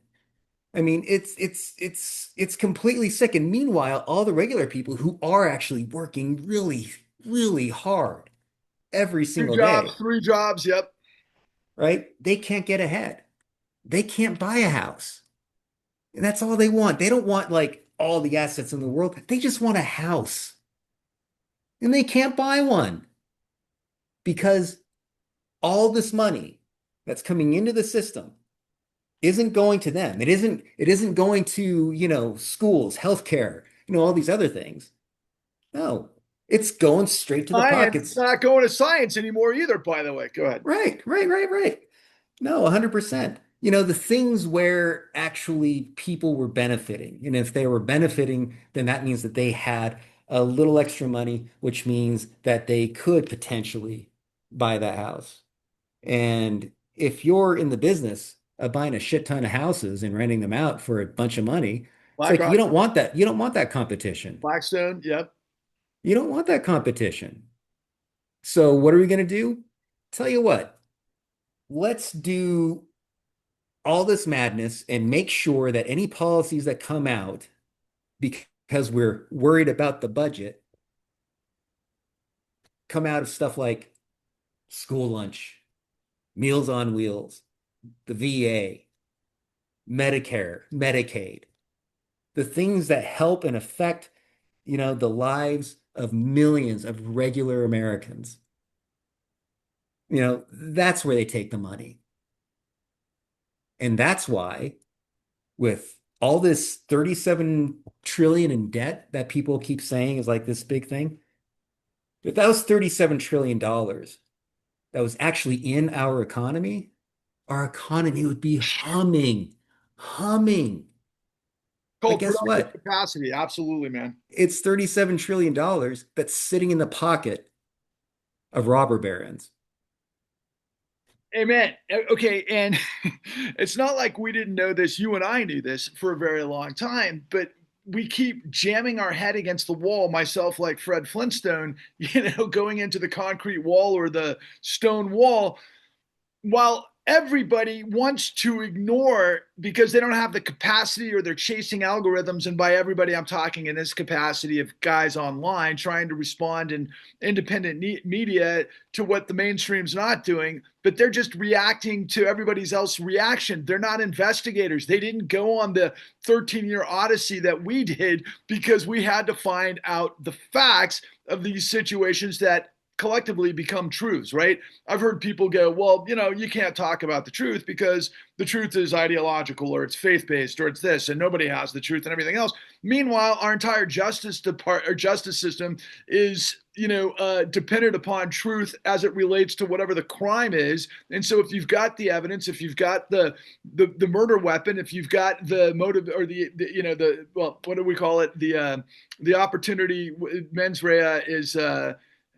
[SPEAKER 2] I mean, it's completely sick. And meanwhile, all the regular people who are actually working really, really hard every
[SPEAKER 1] Two
[SPEAKER 2] single
[SPEAKER 1] jobs,
[SPEAKER 2] day,
[SPEAKER 1] three jobs. Yep.
[SPEAKER 2] right? They can't get ahead. They can't buy a house. And that's all they want. They don't want like all the assets in the world. They just want a house. And they can't buy one because all this money that's coming into the system isn't going to them. It isn't going to, schools, healthcare, all these other things. No, it's going straight to the
[SPEAKER 1] Science. It's
[SPEAKER 2] pockets.
[SPEAKER 1] not going to science anymore either, by the way. Go ahead.
[SPEAKER 2] Right, right, right, right. No, 100%. The things where actually people were benefiting. And if they were benefiting, then that means that they had a little extra money, which means that they could potentially buy that house. And if you're in the business of buying a shit ton of houses and renting them out for a bunch of money, it's like you
[SPEAKER 1] BlackRock,
[SPEAKER 2] don't want that. You don't want that competition.
[SPEAKER 1] Blackstone. Yep.
[SPEAKER 2] You don't want that competition. So what are we going to do? Tell you what, let's do all this madness and make sure that any policies that come out because we're worried about the budget come out of stuff like school lunch, Meals on Wheels, the VA, Medicare, Medicaid, the things that help and affect, the lives of millions of regular Americans. That's where they take the money. And that's why with all this 37 trillion in debt that people keep saying is like this big thing, if that was $37 trillion that was actually in our economy would be humming, humming. But
[SPEAKER 1] Called
[SPEAKER 2] guess
[SPEAKER 1] productive
[SPEAKER 2] what?
[SPEAKER 1] capacity. Absolutely, man.
[SPEAKER 2] It's $37 trillion that's sitting in the pocket of robber barons.
[SPEAKER 1] Amen. Okay, and it's not like we didn't know this. You and I knew this for a very long time, but we keep jamming our head against the wall, myself like Fred Flintstone, going into the concrete wall or the stone wall, while everybody wants to ignore because they don't have the capacity or they're chasing algorithms. And by everybody, I'm talking in this capacity of guys online trying to respond in independent media to what the mainstream's not doing, but they're just reacting to everybody's else reaction. They're not investigators. They didn't go on the 13-year odyssey that we did because we had to find out the facts of these situations that collectively become truths, right? I've heard people go, well, you can't talk about the truth because the truth is ideological or it's faith-based or it's this, and nobody has the truth and everything else. Meanwhile, our entire justice system is, dependent upon truth as it relates to whatever the crime is. And so if you've got the evidence, if you've got the murder weapon, if you've got the motive or the well, what do we call it? The opportunity mens rea is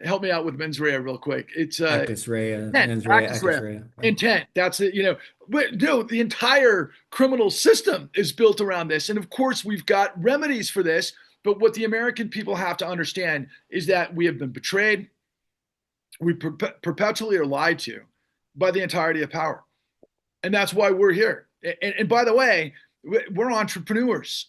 [SPEAKER 1] help me out with mens rea real quick. It's
[SPEAKER 2] Actus rea,
[SPEAKER 1] intent,
[SPEAKER 2] mens rea,
[SPEAKER 1] actus
[SPEAKER 2] actus
[SPEAKER 1] rea,
[SPEAKER 2] rea. Right.
[SPEAKER 1] intent. That's it. But no, the entire criminal system is built around this, and of course we've got remedies for this. But what the American people have to understand is that we have been betrayed, we perpetually are lied to by the entirety of power, and that's why we're here. And by the way, we're entrepreneurs,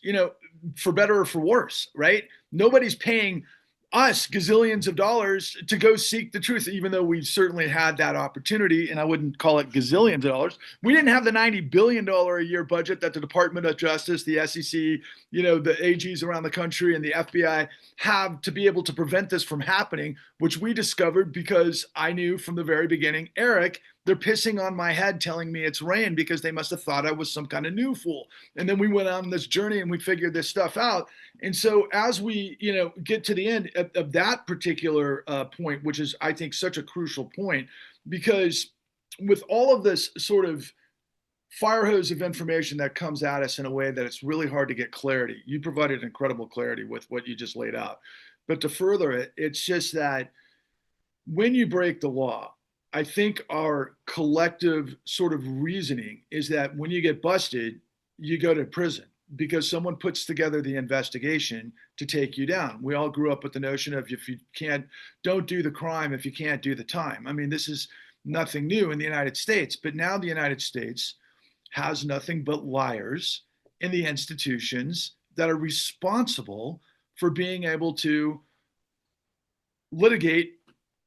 [SPEAKER 1] for better or for worse, right? Nobody's paying us gazillions of dollars to go seek the truth, even though we certainly had that opportunity. And I wouldn't call it gazillions of dollars. We didn't have the $90 billion a year budget that the Department of Justice, the SEC, the AGs around the country and the FBI have to be able to prevent this from happening, which we discovered because I knew from the very beginning, Eric, they're pissing on my head telling me it's rain because they must have thought I was some kind of new fool. And then we went on this journey and we figured this stuff out. And so as we, get to the end of that particular point, which is, I think, such a crucial point, because with all of this sort of fire hose of information that comes at us in a way that it's really hard to get clarity. You provided incredible clarity with what you just laid out. But to further it, it's just that when you break the law, I think our collective sort of reasoning is that when you get busted, you go to prison because someone puts together the investigation to take you down. We all grew up with the notion of if you can't, don't do the crime if you can't do the time. I mean, this is nothing new in the United States, but now the United States has nothing but liars in the institutions that are responsible for being able to litigate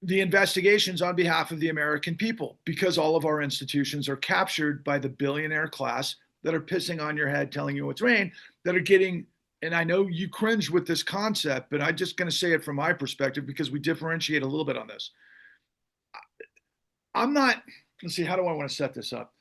[SPEAKER 1] the investigations on behalf of the American people because all of our institutions are captured by the billionaire class that are pissing on your head, telling you it's rain, that are getting, and I know you cringe with this concept, but I'm just going to say it from my perspective because we differentiate a little bit on this. I'm not, let's see, how do I want to set this up?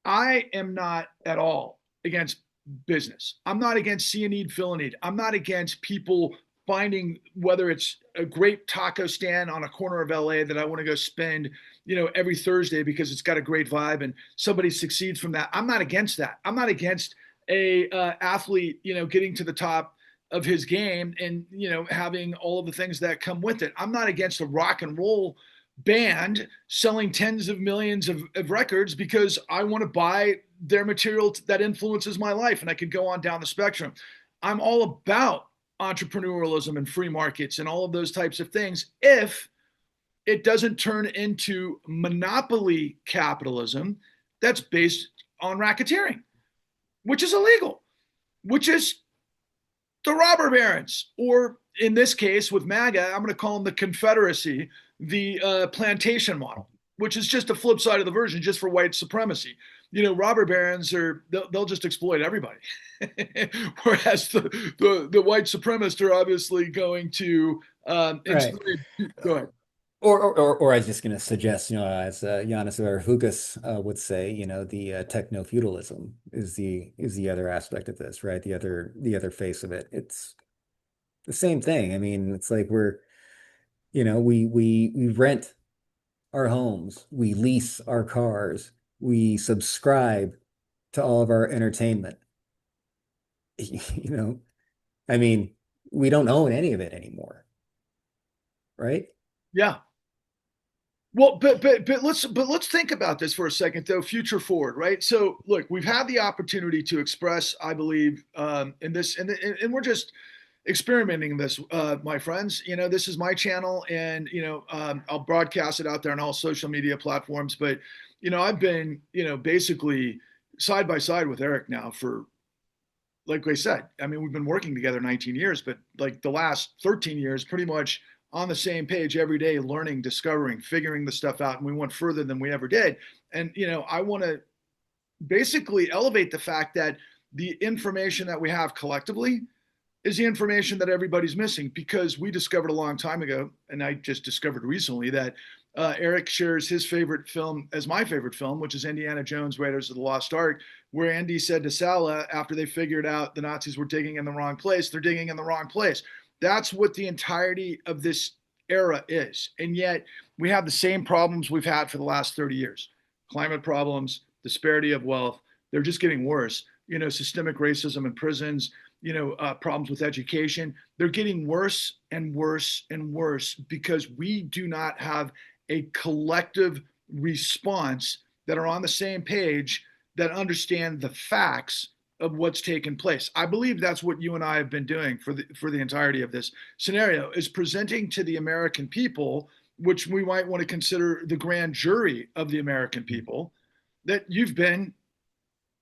[SPEAKER 1] I am not at all against business. I'm not against see a need, fill a need. I'm not against people finding whether it's a great taco stand on a corner of LA that I want to go spend, every Thursday because it's got a great vibe and somebody succeeds from that. I'm not against that. I'm not against a athlete, getting to the top of his game and, having all of the things that come with it. I'm not against a rock and roll band selling tens of millions of records because I want to buy their material that influences my life. And I could go on down the spectrum. I'm all about entrepreneurialism and free markets and all of those types of things if it doesn't turn into monopoly capitalism that's based on racketeering, which is illegal, which is the robber barons, or in this case with MAGA, I'm going to call them the Confederacy, the plantation model, which is just a flip side of the version, just for white supremacy. Robber barons they'll just exploit everybody, whereas the white supremacists are obviously going to
[SPEAKER 2] Right.
[SPEAKER 1] Go ahead.
[SPEAKER 2] Or I was just going to suggest, as Yanis Varoufakis would say, the techno-feudalism is the other aspect of this, right? The other face of it. It's the same thing. I mean, it's like we rent our homes, we lease our cars, we subscribe to all of our entertainment. You know, I mean, we don't own any of it anymore, right?
[SPEAKER 1] Yeah, Well, but let's think about this for a second, though. Future forward, right? So, look, we've had the opportunity to express, I believe, in this, and we're just experimenting this, my friends. This is my channel, and I'll broadcast it out there on all social media platforms. But I've been, basically side by side with Eric now for, like I said, I mean, we've been working together 19 years, but like the last 13 years, pretty much on the same page every day, learning, discovering, figuring the stuff out. And we went further than we ever did. And, I want to basically elevate the fact that the information that we have collectively is the information that everybody's missing, because we discovered a long time ago, and I just discovered recently, that Eric shares his favorite film as my favorite film, which is Indiana Jones Raiders of the Lost Ark, where Andy said to Sala, after they figured out the Nazis were digging in the wrong place, they're digging in the wrong place. That's what the entirety of this era is. And yet we have the same problems we've had for the last 30 years: climate problems, disparity of wealth. They're just getting worse. Systemic racism in prisons, problems with education. They're getting worse and worse and worse because we do not have a collective response that are on the same page, that understand the facts of what's taken place. I believe that's what you and I have been doing for the entirety of this scenario, is presenting to the American people, which we might want to consider the grand jury of the American people, that you've been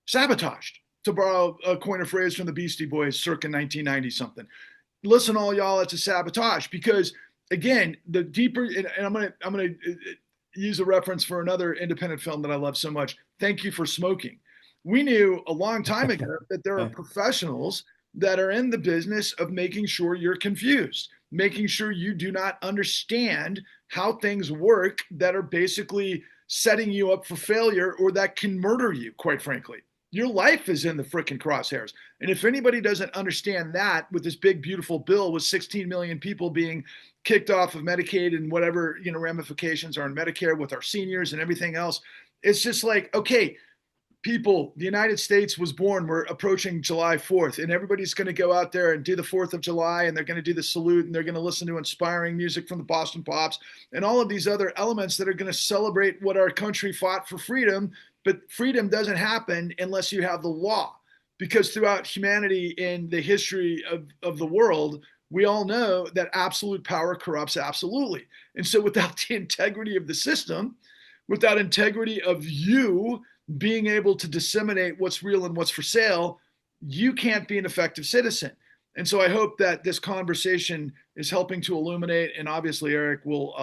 [SPEAKER 1] sabotaged, to borrow a coin of phrase from the Beastie Boys circa 1990 something. Listen, all y'all, it's a sabotage, because again, the deeper, and I'm gonna use a reference for another independent film that I love so much. Thank You for Smoking. We knew a long time ago that there are professionals that are in the business of making sure you're confused, making sure you do not understand how things work, that are basically setting you up for failure, or that can murder you, quite frankly. Your life is in the freaking crosshairs. And if anybody doesn't understand that, with this big, beautiful bill with 16 million people being kicked off of Medicaid and whatever, ramifications are in Medicare with our seniors and everything else, it's just like, okay, people, the United States was born. We're approaching July 4th, and everybody's going to go out there and do the 4th of July, and they're going to do the salute, and they're going to listen to inspiring music from the Boston Pops and all of these other elements that are going to celebrate what our country fought for freedom. But freedom doesn't happen unless you have the law, because throughout humanity in the history of the world, we all know that absolute power corrupts absolutely. And so without the integrity of the system, without integrity of you being able to disseminate what's real and what's for sale, you can't be an effective citizen. And so I hope that this conversation is helping to illuminate. And obviously, Eric will,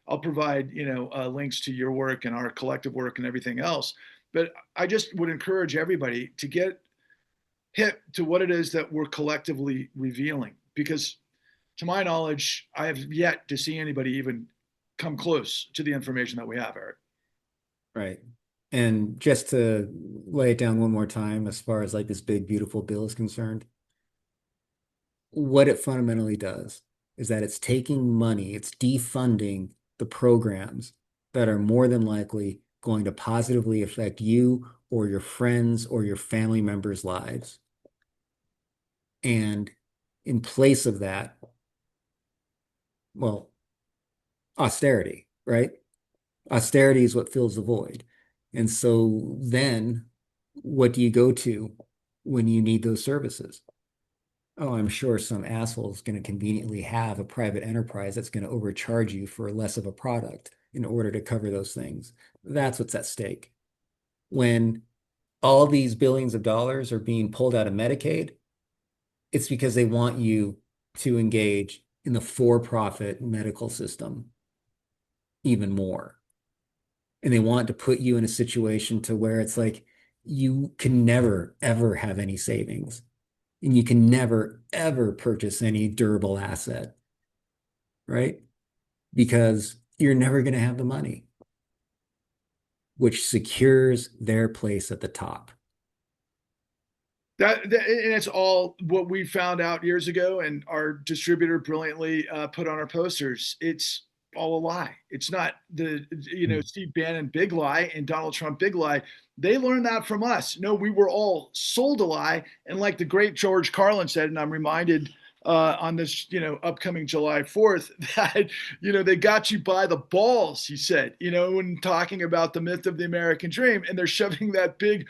[SPEAKER 1] I'll provide, links to your work and our collective work and everything else. But I just would encourage everybody to get hip to what it is that we're collectively revealing, because to my knowledge, I have yet to see anybody even come close to the information that we have, Eric.
[SPEAKER 2] Right. And just to lay it down one more time, as far as like this big, beautiful bill is concerned, what it fundamentally does is that it's taking money, it's defunding the programs that are more than likely going to positively affect you or your friends or your family members' lives. And in place of that, well, austerity, right? Austerity is what fills the void. And so then what do you go to when you need those services? Oh, I'm sure some asshole is going to conveniently have a private enterprise that's going to overcharge you for less of a product in order to cover those things. That's what's at stake. When all these billions of dollars are being pulled out of Medicaid, it's because they want you to engage in the for-profit medical system even more. And they want to put you in a situation to where it's like you can never, ever have any savings, and you can never, ever purchase any durable asset, right? Because you're never going to have the money, which secures their place at the top.
[SPEAKER 1] And it's all what we found out years ago, and our distributor brilliantly put on our posters. It's all a lie. It's not the Steve Bannon big lie and Donald Trump big lie. They learned that from us. No, we were all sold a lie. And like the great George Carlin said, and I'm reminded on this, upcoming July 4th, that, they got you by the balls, he said, when talking about the myth of the American dream, and they're shoving that big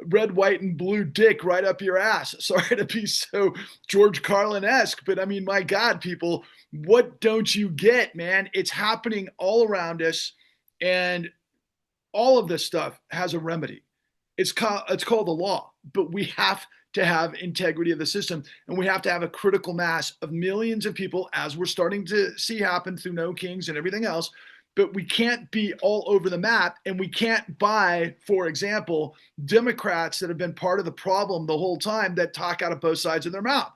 [SPEAKER 1] red, white, and blue dick right up your ass. Sorry to be so George Carlin-esque, but I mean, my God, people, what don't you get, man? It's happening all around us, and all of this stuff has a remedy. It's called the law, but we have to have integrity of the system, and we have to have a critical mass of millions of people, as we're starting to see happen through No Kings and everything else. But we can't be all over the map, and we can't buy, for example, Democrats that have been part of the problem the whole time that talk out of both sides of their mouth.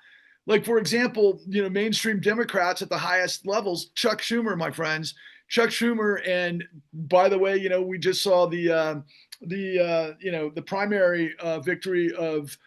[SPEAKER 1] Like, for example, mainstream Democrats at the highest levels, Chuck Schumer, my friends, Chuck Schumer. And by the way, we just saw the primary victory of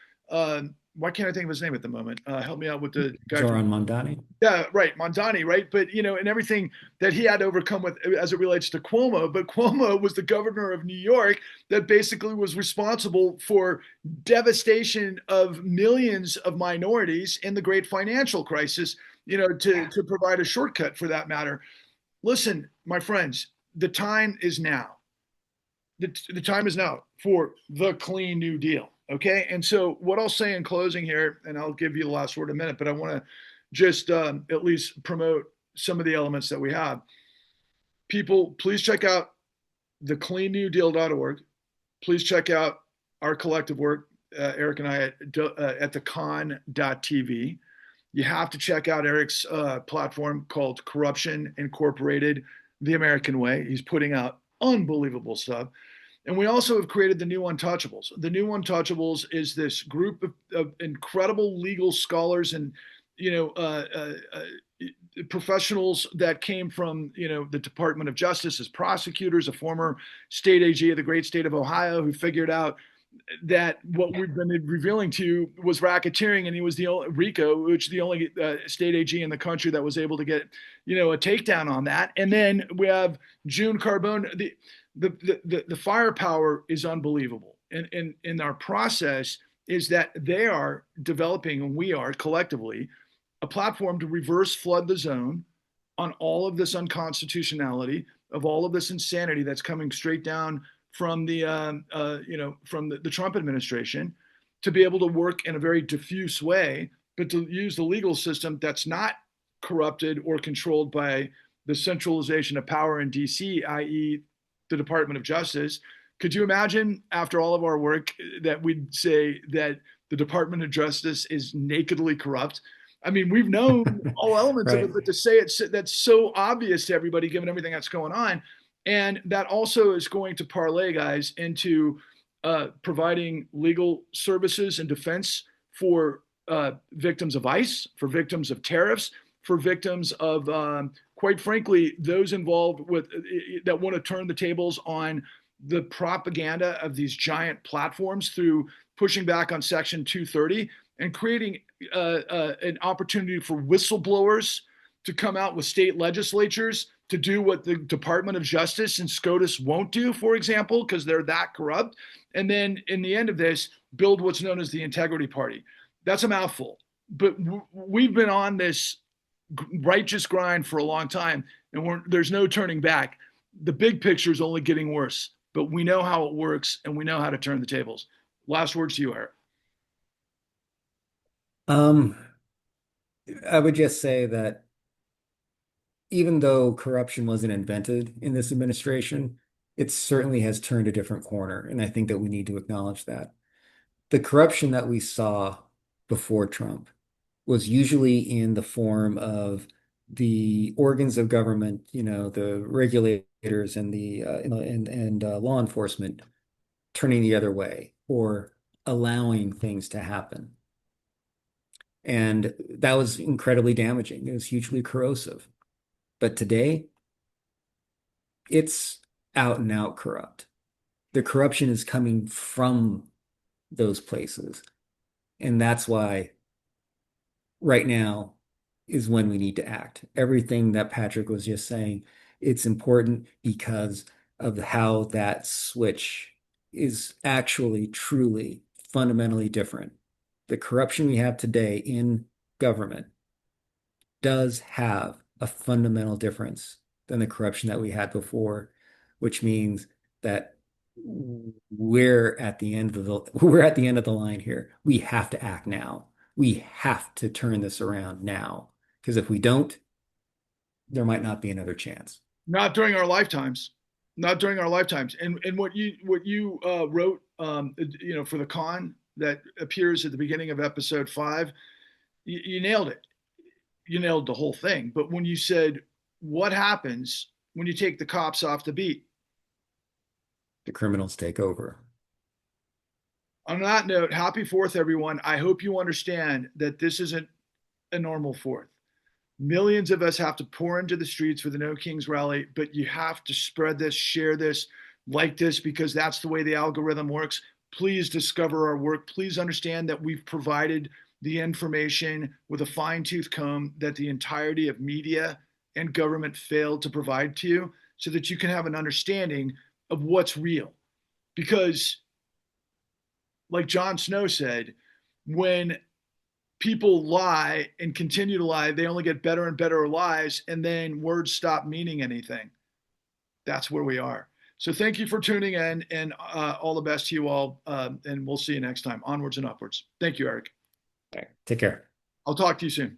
[SPEAKER 1] why can't I think of his name at the moment? Help me out with the guy from
[SPEAKER 2] Zoran Mondani.
[SPEAKER 1] yeah, right, Mondani, right? But and everything that he had to overcome with as it relates to Cuomo. But Cuomo was the governor of New York that basically was responsible for devastation of millions of minorities in the great financial crisis. To provide a shortcut for that matter. Listen, my friends, the time is now. The time is now for the clean new deal. Okay. And so, what I'll say in closing here, and I'll give you the last word in a minute, but I want to just at least promote some of the elements that we have. People, please check out thecleannewdeal.org. Please check out our collective work, Eric and I, at thecon.tv. You have to check out Eric's platform called Corruption Incorporated, The American Way. He's putting out unbelievable stuff. And we also have created the new Untouchables. The new Untouchables is this group of incredible legal scholars and professionals that came from the Department of Justice as prosecutors, a former state AG of the great state of Ohio who figured out that what we've been revealing to you was racketeering, and he was the only RICO, which is the only state AG in the country that was able to get a takedown on that. And then we have June Carbone. The firepower is unbelievable, and in our process is that they are developing, and we are collectively, a platform to reverse flood the zone on all of this unconstitutionality, of all of this insanity that's coming straight down from the Trump administration, to be able to work in a very diffuse way, but to use the legal system that's not corrupted or controlled by the centralization of power in DC, i.e., the Department of Justice. Could you imagine, after all of our work, that we'd say that the Department of Justice is nakedly corrupt? I mean, we've known all elements of
[SPEAKER 2] Right.
[SPEAKER 1] it, but to say it's that's so obvious to everybody, given everything that's going on. And that also is going to parlay, guys, into providing legal services and defense for victims of ICE, for victims of tariffs, for victims of, quite frankly, those involved with that want to turn the tables on the propaganda of these giant platforms through pushing back on Section 230 and creating an opportunity for whistleblowers to come out with state legislatures to do what the Department of Justice and SCOTUS won't do, for example, because they're that corrupt. And then in the end of this, build what's known as the Integrity Party. That's a mouthful. But we've been on this righteous grind for a long time, and there's no turning back. The big picture is only getting worse, but we know how it works, and we know how to turn the tables. Last words to you, Eric.
[SPEAKER 2] Um, I would just say that even though corruption wasn't invented in this administration, it certainly has turned a different corner. And I think that we need to acknowledge that. The corruption that we saw before Trump was usually in the form of the organs of government, the regulators and the law enforcement turning the other way or allowing things to happen. And that was incredibly damaging. It was hugely corrosive. But today, it's out and out corrupt. The corruption is coming from those places. And that's why right now is when we need to act. Everything that Patrick was just saying, it's important because of how that switch is actually truly fundamentally different. The corruption we have today in government does have a fundamental difference than the corruption that we had before, which means that we're at the end of the line here. We have to act now. We have to turn this around now. Because if we don't, there might not be another chance.
[SPEAKER 1] Not during our lifetimes. Not during our lifetimes. And what you wrote, for the con that appears at the beginning of episode 5, you nailed it. You nailed the whole thing. But when you said, what happens when you take the cops off the beat?
[SPEAKER 2] The criminals take over.
[SPEAKER 1] On that note, happy Fourth, everyone. I hope you understand that this isn't a normal Fourth. Millions of us have to pour into the streets for the No Kings rally, but you have to spread this, share this, like this, because that's the way the algorithm works. Please discover our work. Please understand that we've provided the information with a fine-tooth comb that the entirety of media and government failed to provide to you, so that you can have an understanding of what's real. Because, like Jon Snow said, when people lie and continue to lie, they only get better and better lies, and then words stop meaning anything. That's where we are. So thank you for tuning in, and all the best to you all, and we'll see you next time. Onwards and upwards. Thank you, Eric.
[SPEAKER 2] All right. Take care.
[SPEAKER 1] I'll talk to you soon.